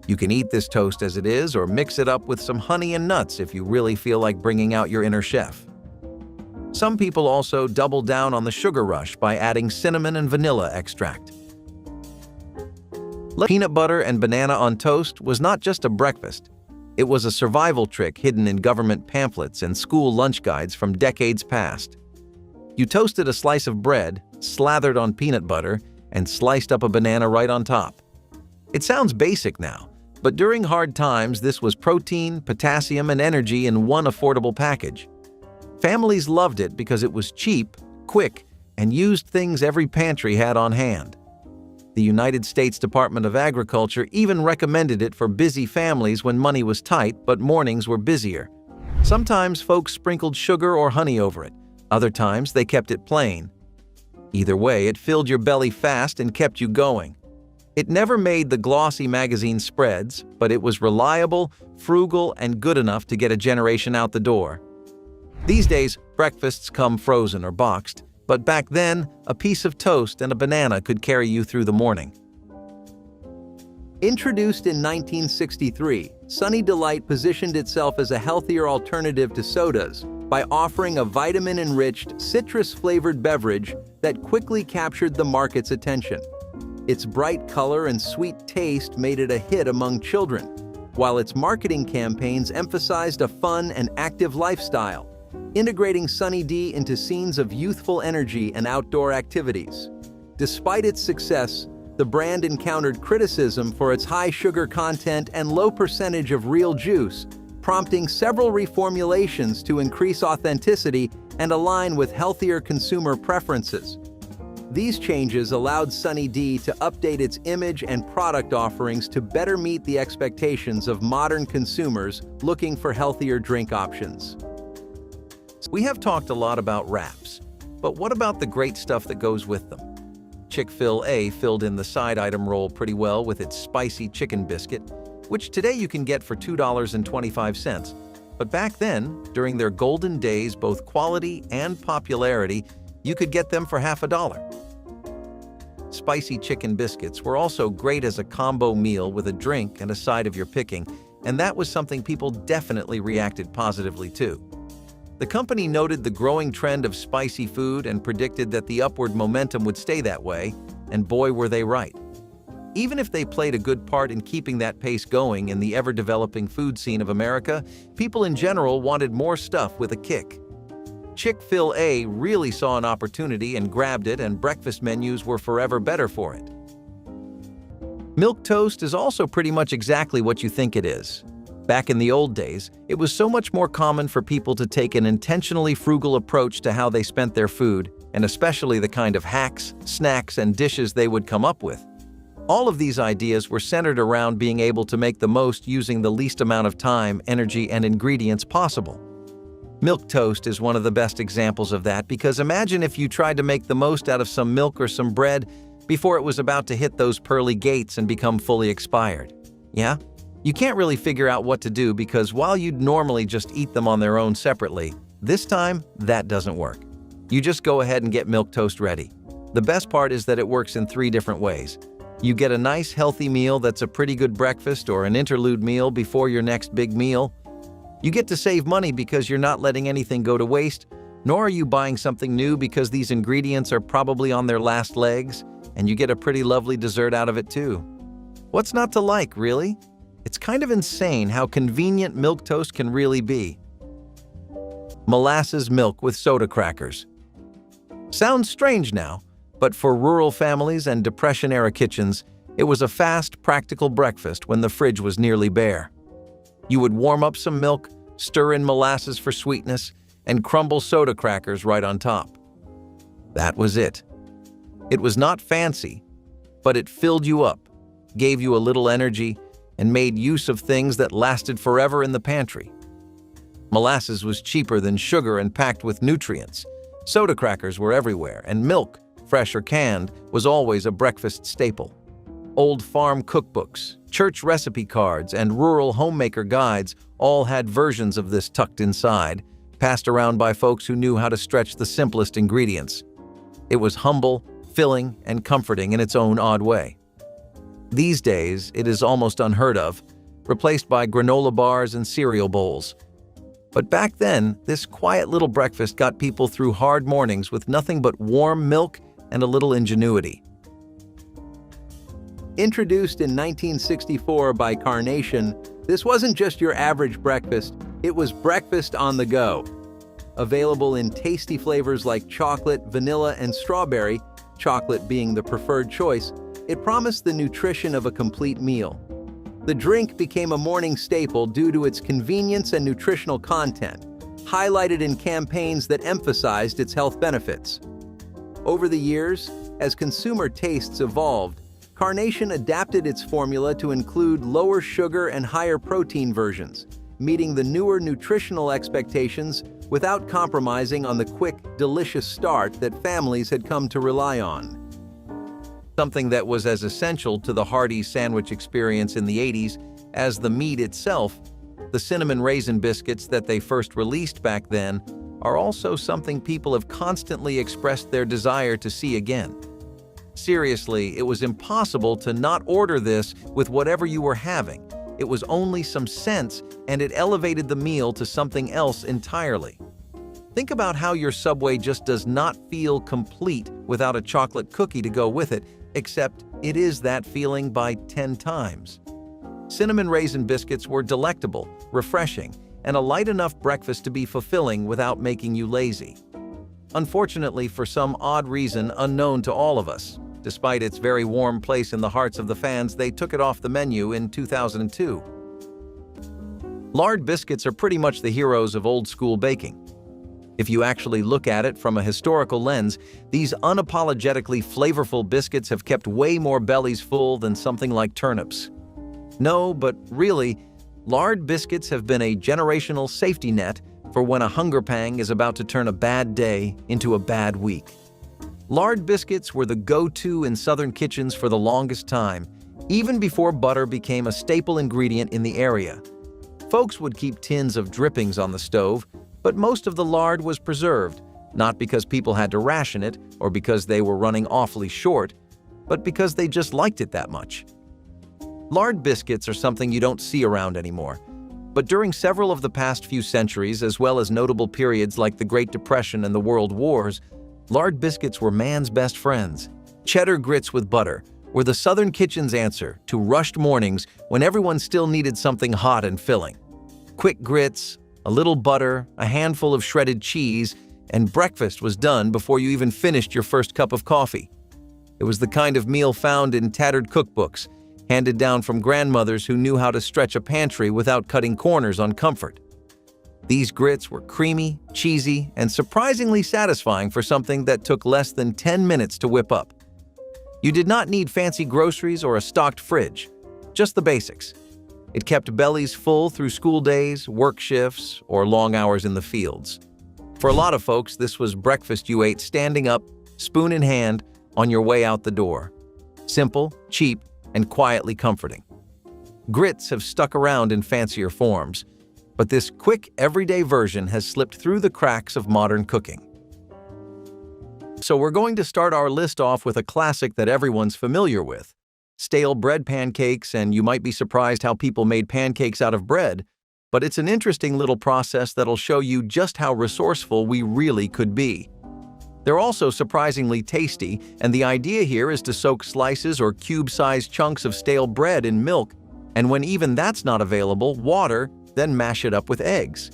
You can eat this toast as it is or mix it up with some honey and nuts if you really feel like bringing out your inner chef. Some people also double down on the sugar rush by adding cinnamon and vanilla extract. Peanut butter and banana on toast was not just a breakfast. It was a survival trick hidden in government pamphlets and school lunch guides from decades past. You toasted a slice of bread, slathered on peanut butter, and sliced up a banana right on top. It sounds basic now, but during hard times this was protein, potassium, and energy in one affordable package. Families loved it because it was cheap, quick, and used things every pantry had on hand. The United States Department of Agriculture even recommended it for busy families when money was tight but mornings were busier. Sometimes folks sprinkled sugar or honey over it. Other times they kept it plain. Either way, it filled your belly fast and kept you going. It never made the glossy magazine spreads, but it was reliable, frugal, and good enough to get a generation out the door. These days, breakfasts come frozen or boxed, but back then, a piece of toast and a banana could carry you through the morning. Introduced in 1963, Sunny Delight positioned itself as a healthier alternative to sodas by offering a vitamin-enriched, citrus-flavored beverage that quickly captured the market's attention. Its bright color and sweet taste made it a hit among children, while its marketing campaigns emphasized a fun and active lifestyle, integrating Sunny D into scenes of youthful energy and outdoor activities. Despite its success, the brand encountered criticism for its high sugar content and low percentage of real juice, prompting several reformulations to increase authenticity and align with healthier consumer preferences. These changes allowed Sunny D to update its image and product offerings to better meet the expectations of modern consumers looking for healthier drink options. We have talked a lot about wraps, but what about the great stuff that goes with them? Chick-fil-A filled in the side item role pretty well with its spicy chicken biscuit, which today you can get for $2.25. But back then, during their golden days, both quality and popularity, you could get them for half a dollar. Spicy chicken biscuits were also great as a combo meal with a drink and a side of your picking, and that was something people definitely reacted positively to. The company noted the growing trend of spicy food and predicted that the upward momentum would stay that way, and boy were they right. Even if they played a good part in keeping that pace going in the ever-developing food scene of America, people in general wanted more stuff with a kick. Chick-fil-A really saw an opportunity and grabbed it, and breakfast menus were forever better for it. Milk toast is also pretty much exactly what you think it is. Back in the old days, it was so much more common for people to take an intentionally frugal approach to how they spent their food, and especially the kind of hacks, snacks, and dishes they would come up with. All of these ideas were centered around being able to make the most using the least amount of time, energy, and ingredients possible. Milk toast is one of the best examples of that, because imagine if you tried to make the most out of some milk or some bread before it was about to hit those pearly gates and become fully expired. Yeah? You can't really figure out what to do, because while you'd normally just eat them on their own separately, this time that doesn't work. You just go ahead and get milk toast ready. The best part is that it works in 3 different ways. You get a nice healthy meal that's a pretty good breakfast or an interlude meal before your next big meal. You get to save money because you're not letting anything go to waste, nor are you buying something new because these ingredients are probably on their last legs, and you get a pretty lovely dessert out of it too. What's not to like, really? It's kind of insane how convenient milk toast can really be. Molasses milk with soda crackers. Sounds strange now, but for rural families and Depression-era kitchens, it was a fast, practical breakfast when the fridge was nearly bare. You would warm up some milk, stir in molasses for sweetness, and crumble soda crackers right on top. That was it. It was not fancy, but it filled you up, gave you a little energy, and made use of things that lasted forever in the pantry. Molasses was cheaper than sugar and packed with nutrients. Soda crackers were everywhere, and milk, fresh or canned, was always a breakfast staple. Old farm cookbooks, church recipe cards, and rural homemaker guides all had versions of this tucked inside, passed around by folks who knew how to stretch the simplest ingredients. It was humble, filling, and comforting in its own odd way. These days, it is almost unheard of, replaced by granola bars and cereal bowls. But back then, this quiet little breakfast got people through hard mornings with nothing but warm milk and a little ingenuity. Introduced in 1964 by Carnation, this wasn't just your average breakfast, it was breakfast on the go. Available in tasty flavors like chocolate, vanilla, and strawberry, chocolate being the preferred choice, it promised the nutrition of a complete meal. The drink became a morning staple due to its convenience and nutritional content, highlighted in campaigns that emphasized its health benefits. Over the years, as consumer tastes evolved, Carnation adapted its formula to include lower sugar and higher protein versions, meeting the newer nutritional expectations without compromising on the quick, delicious start that families had come to rely on. Something that was as essential to the hearty sandwich experience in the 80s as the meat itself, the cinnamon raisin biscuits that they first released back then are also something people have constantly expressed their desire to see again. Seriously, it was impossible to not order this with whatever you were having. It was only some cents, and it elevated the meal to something else entirely. Think about how your Subway just does not feel complete without a chocolate cookie to go with it, except it is that feeling by 10 times. Cinnamon raisin biscuits were delectable, refreshing, and a light enough breakfast to be fulfilling without making you lazy. Unfortunately, for some odd reason unknown to all of us, despite its very warm place in the hearts of the fans, they took it off the menu in 2002. Lard biscuits are pretty much the heroes of old-school baking. If you actually look at it from a historical lens, these unapologetically flavorful biscuits have kept way more bellies full than something like turnips. No, but really, lard biscuits have been a generational safety net for when a hunger pang is about to turn a bad day into a bad week. Lard biscuits were the go-to in Southern kitchens for the longest time, even before butter became a staple ingredient in the area. Folks would keep tins of drippings on the stove, but most of the lard was preserved, not because people had to ration it or because they were running awfully short, but because they just liked it that much. Lard biscuits are something you don't see around anymore, but during several of the past few centuries, as well as notable periods like the Great Depression and the World Wars, lard biscuits were man's best friends. Cheddar grits with butter were the Southern kitchen's answer to rushed mornings when everyone still needed something hot and filling. Quick grits, a little butter, a handful of shredded cheese, and breakfast was done before you even finished your first cup of coffee. It was the kind of meal found in tattered cookbooks, handed down from grandmothers who knew how to stretch a pantry without cutting corners on comfort. These grits were creamy, cheesy, and surprisingly satisfying for something that took less than 10 minutes to whip up. You did not need fancy groceries or a stocked fridge, just the basics. It kept bellies full through school days, work shifts, or long hours in the fields. For a lot of folks, this was breakfast you ate standing up, spoon in hand, on your way out the door. Simple, cheap, and quietly comforting. Grits have stuck around in fancier forms, but this quick, everyday version has slipped through the cracks of modern cooking. So we're going to start our list off with a classic that everyone's familiar with, stale bread pancakes, and you might be surprised how people made pancakes out of bread, but it's an interesting little process that'll show you just how resourceful we really could be. They're also surprisingly tasty, and the idea here is to soak slices or cube-sized chunks of stale bread in milk, and when even that's not available, water, then mash it up with eggs.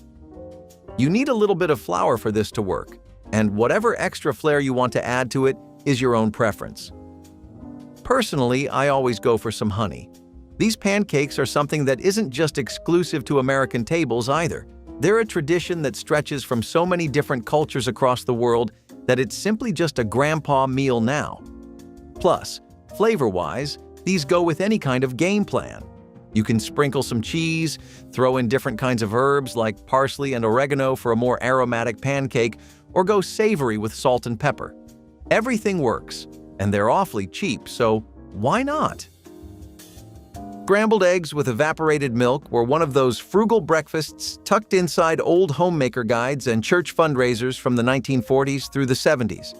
You need a little bit of flour for this to work, and whatever extra flair you want to add to it is your own preference. Personally, I always go for some honey. These pancakes are something that isn't just exclusive to American tables either. They're a tradition that stretches from so many different cultures across the world that it's simply just a grandpa meal now. Plus, flavor-wise, these go with any kind of game plan. You can sprinkle some cheese, throw in different kinds of herbs like parsley and oregano for a more aromatic pancake, or go savory with salt and pepper. Everything works, and they're awfully cheap, so why not? Scrambled eggs with evaporated milk were one of those frugal breakfasts tucked inside old homemaker guides and church fundraisers from the 1940s through the 70s.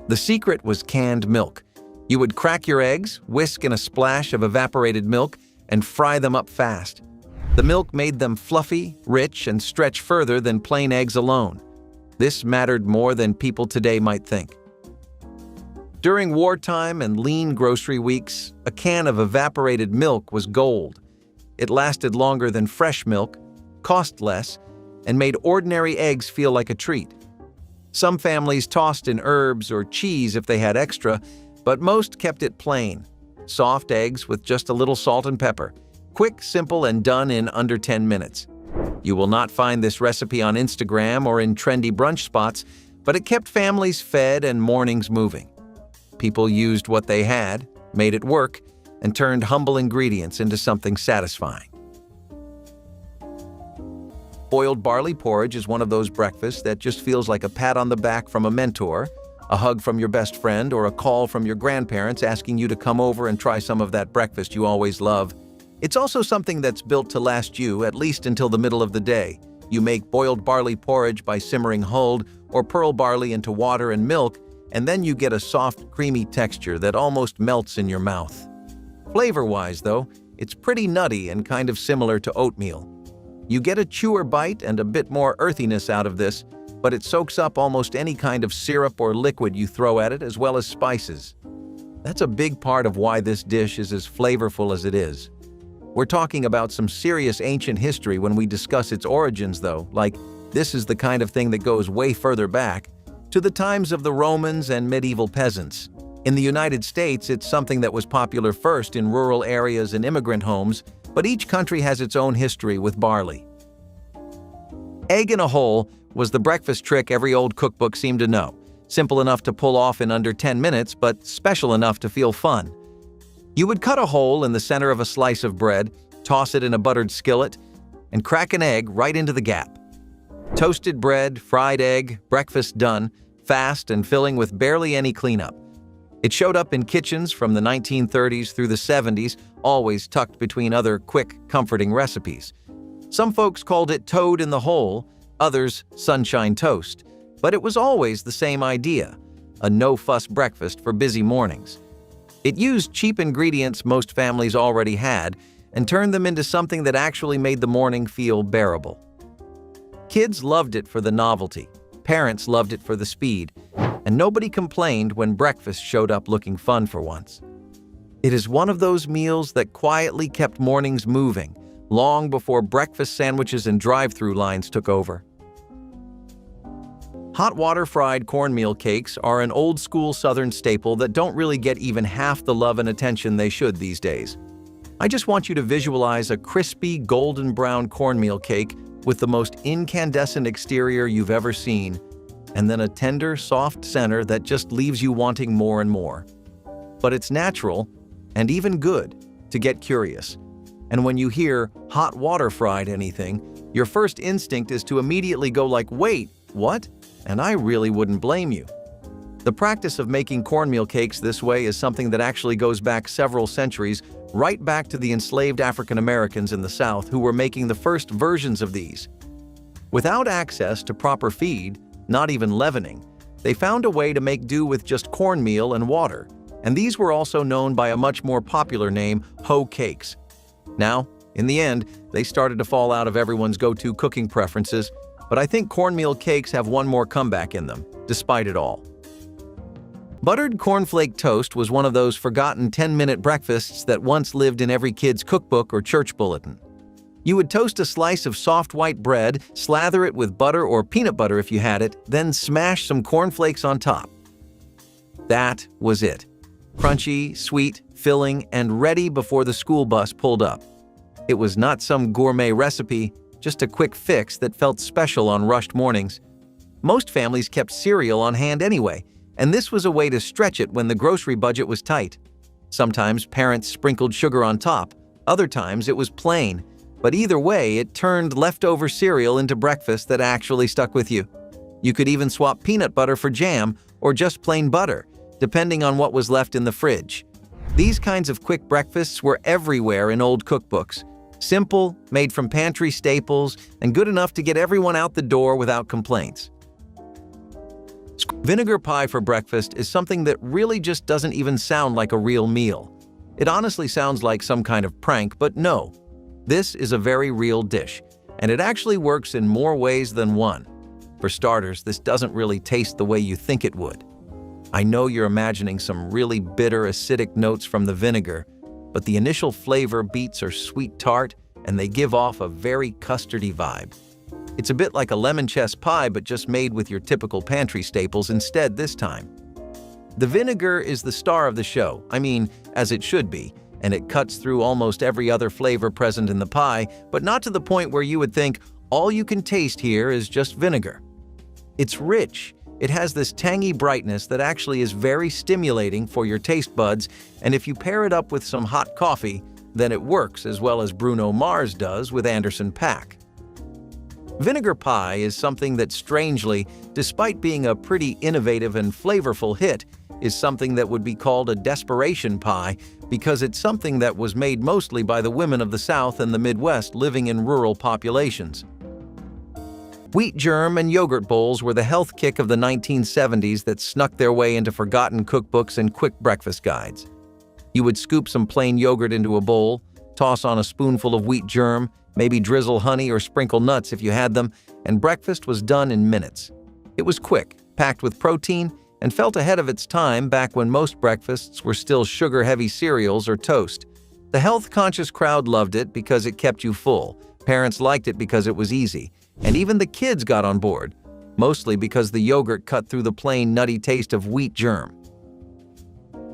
The secret was canned milk. You would crack your eggs, whisk in a splash of evaporated milk, and fry them up fast. The milk made them fluffy, rich, and stretch further than plain eggs alone. This mattered more than people today might think. During wartime and lean grocery weeks, a can of evaporated milk was gold. It lasted longer than fresh milk, cost less, and made ordinary eggs feel like a treat. Some families tossed in herbs or cheese if they had extra, but most kept it plain. Soft eggs with just a little salt and pepper. Quick, simple, and done in under 10 minutes. You will not find this recipe on Instagram or in trendy brunch spots, but it kept families fed and mornings moving. People used what they had, made it work, and turned humble ingredients into something satisfying. Boiled barley porridge is one of those breakfasts that just feels like a pat on the back from a mentor, a hug from your best friend, or a call from your grandparents asking you to come over and try some of that breakfast you always love. It's also something that's built to last you at least until the middle of the day. You make boiled barley porridge by simmering hulled or pearl barley into water and milk, and then you get a soft, creamy texture that almost melts in your mouth. Flavor-wise, though, it's pretty nutty and kind of similar to oatmeal. You get a chewer bite and a bit more earthiness out of this, but it soaks up almost any kind of syrup or liquid you throw at it, as well as spices. That's a big part of why this dish is as flavorful as it is. We're talking about some serious ancient history when we discuss its origins, though, like this is the kind of thing that goes way further back, to the times of the Romans and medieval peasants. In the United States, it's something that was popular first in rural areas and immigrant homes, but each country has its own history with barley. Egg in a hole was the breakfast trick every old cookbook seemed to know. Simple enough to pull off in under 10 minutes, but special enough to feel fun. You would cut a hole in the center of a slice of bread, toss it in a buttered skillet, and crack an egg right into the gap. Toasted bread, fried egg, breakfast done, fast and filling with barely any cleanup. It showed up in kitchens from the 1930s through the 70s, always tucked between other quick, comforting recipes. Some folks called it toad in the hole, others sunshine toast, but it was always the same idea, a no-fuss breakfast for busy mornings. It used cheap ingredients most families already had and turned them into something that actually made the morning feel bearable. Kids loved it for the novelty, parents loved it for the speed, and nobody complained when breakfast showed up looking fun for once. It is one of those meals that quietly kept mornings moving, long before breakfast sandwiches and drive-through lines took over. Hot water fried cornmeal cakes are an old-school Southern staple that don't really get even half the love and attention they should these days. I just want you to visualize a crispy, golden brown cornmeal cake with the most incandescent exterior you've ever seen, and then a tender, soft center that just leaves you wanting more and more. But it's natural, and even good, to get curious. And when you hear hot water fried anything, your first instinct is to immediately go like, wait, what? And I really wouldn't blame you. The practice of making cornmeal cakes this way is something that actually goes back several centuries, right back to the enslaved African Americans in the South who were making the first versions of these. Without access to proper feed, not even leavening, they found a way to make do with just cornmeal and water, and these were also known by a much more popular name, hoe cakes. Now, in the end, they started to fall out of everyone's go-to cooking preferences, but I think cornmeal cakes have one more comeback in them, despite it all. Buttered cornflake toast was one of those forgotten 10-minute breakfasts that once lived in every kid's cookbook or church bulletin. You would toast a slice of soft white bread, slather it with butter or peanut butter if you had it, then smash some cornflakes on top. That was it. Crunchy, sweet, filling, and ready before the school bus pulled up. It was not some gourmet recipe, just a quick fix that felt special on rushed mornings. Most families kept cereal on hand anyway, and this was a way to stretch it when the grocery budget was tight. Sometimes parents sprinkled sugar on top, other times it was plain, but either way it turned leftover cereal into breakfast that actually stuck with you. You could even swap peanut butter for jam or just plain butter, depending on what was left in the fridge. These kinds of quick breakfasts were everywhere in old cookbooks. Simple, made from pantry staples, and good enough to get everyone out the door without complaints. Vinegar pie for breakfast is something that really just doesn't even sound like a real meal. It honestly sounds like some kind of prank, but no. This is a very real dish, and it actually works in more ways than one. For starters, this doesn't really taste the way you think it would. I know you're imagining some really bitter, acidic notes from the vinegar, but the initial flavor beats are sweet tart, and they give off a very custardy vibe. It's a bit like a lemon chess pie, but just made with your typical pantry staples instead this time. The vinegar is the star of the show, as it should be, and it cuts through almost every other flavor present in the pie, but not to the point where you would think all you can taste here is just vinegar. It's rich. It has this tangy brightness that actually is very stimulating for your taste buds, and if you pair it up with some hot coffee, then it works as well as Bruno Mars does with Anderson .Paak. Vinegar pie is something that strangely, despite being a pretty innovative and flavorful hit, is something that would be called a desperation pie because it's something that was made mostly by the women of the South and the Midwest living in rural populations. Wheat germ and yogurt bowls were the health kick of the 1970s that snuck their way into forgotten cookbooks and quick breakfast guides. You would scoop some plain yogurt into a bowl, toss on a spoonful of wheat germ, maybe drizzle honey or sprinkle nuts if you had them, and breakfast was done in minutes. It was quick, packed with protein, and felt ahead of its time back when most breakfasts were still sugar-heavy cereals or toast. The health-conscious crowd loved it because it kept you full, parents liked it because it was easy, and even the kids got on board, mostly because the yogurt cut through the plain nutty taste of wheat germ.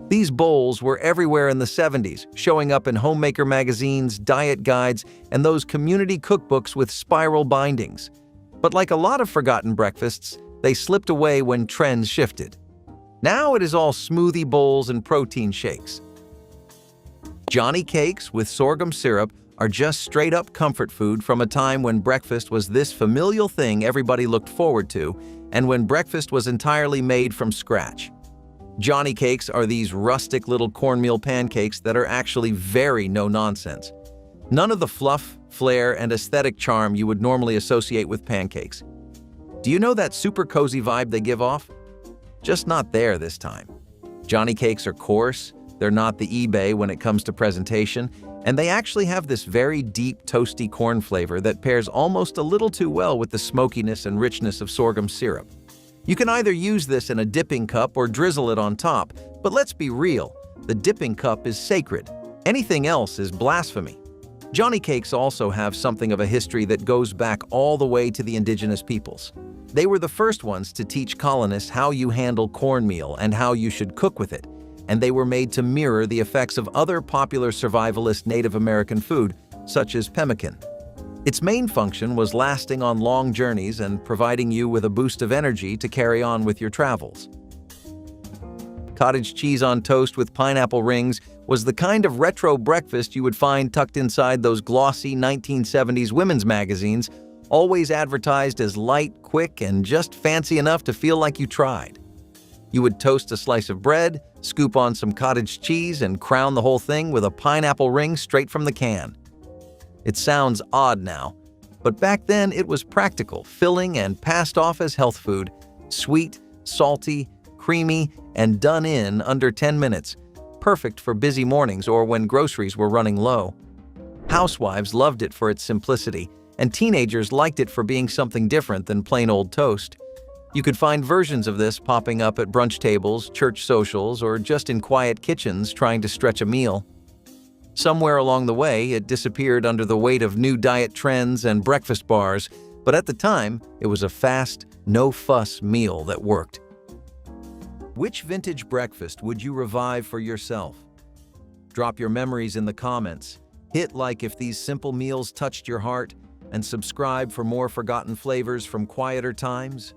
These bowls were everywhere in the 70s, showing up in homemaker magazines, diet guides, and those community cookbooks with spiral bindings. But like a lot of forgotten breakfasts, they slipped away when trends shifted. Now it is all smoothie bowls and protein shakes. Johnny cakes with sorghum syrup are just straight-up comfort food from a time when breakfast was this familial thing everybody looked forward to, and when breakfast was entirely made from scratch. Johnny cakes are these rustic little cornmeal pancakes that are actually very no-nonsense. None of the fluff, flair, and aesthetic charm you would normally associate with pancakes. Do you know that super cozy vibe they give off? Just not there this time. Johnny cakes are coarse, they're not the eBay when it comes to presentation, and they actually have this very deep, toasty corn flavor that pairs almost a little too well with the smokiness and richness of sorghum syrup. You can either use this in a dipping cup or drizzle it on top, but let's be real, the dipping cup is sacred. Anything else is blasphemy. Johnny cakes also have something of a history that goes back all the way to the indigenous peoples. They were the first ones to teach colonists how you handle cornmeal and how you should cook with it, and they were made to mirror the effects of other popular survivalist Native American food, such as pemmican. Its main function was lasting on long journeys and providing you with a boost of energy to carry on with your travels. Cottage cheese on toast with pineapple rings was the kind of retro breakfast you would find tucked inside those glossy 1970s women's magazines, always advertised as light, quick, and just fancy enough to feel like you tried. You would toast a slice of bread, scoop on some cottage cheese, and crown the whole thing with a pineapple ring straight from the can. It sounds odd now, but back then it was practical, filling, and passed off as health food. Sweet, salty, creamy, and done in under 10 minutes, perfect for busy mornings or when groceries were running low. Housewives loved it for its simplicity, and teenagers liked it for being something different than plain old toast. You could find versions of this popping up at brunch tables, church socials, or just in quiet kitchens trying to stretch a meal. Somewhere along the way, it disappeared under the weight of new diet trends and breakfast bars, but at the time, it was a fast, no-fuss meal that worked. Which vintage breakfast would you revive for yourself? Drop your memories in the comments. Hit like if these simple meals touched your heart, and subscribe for more forgotten flavors from quieter times.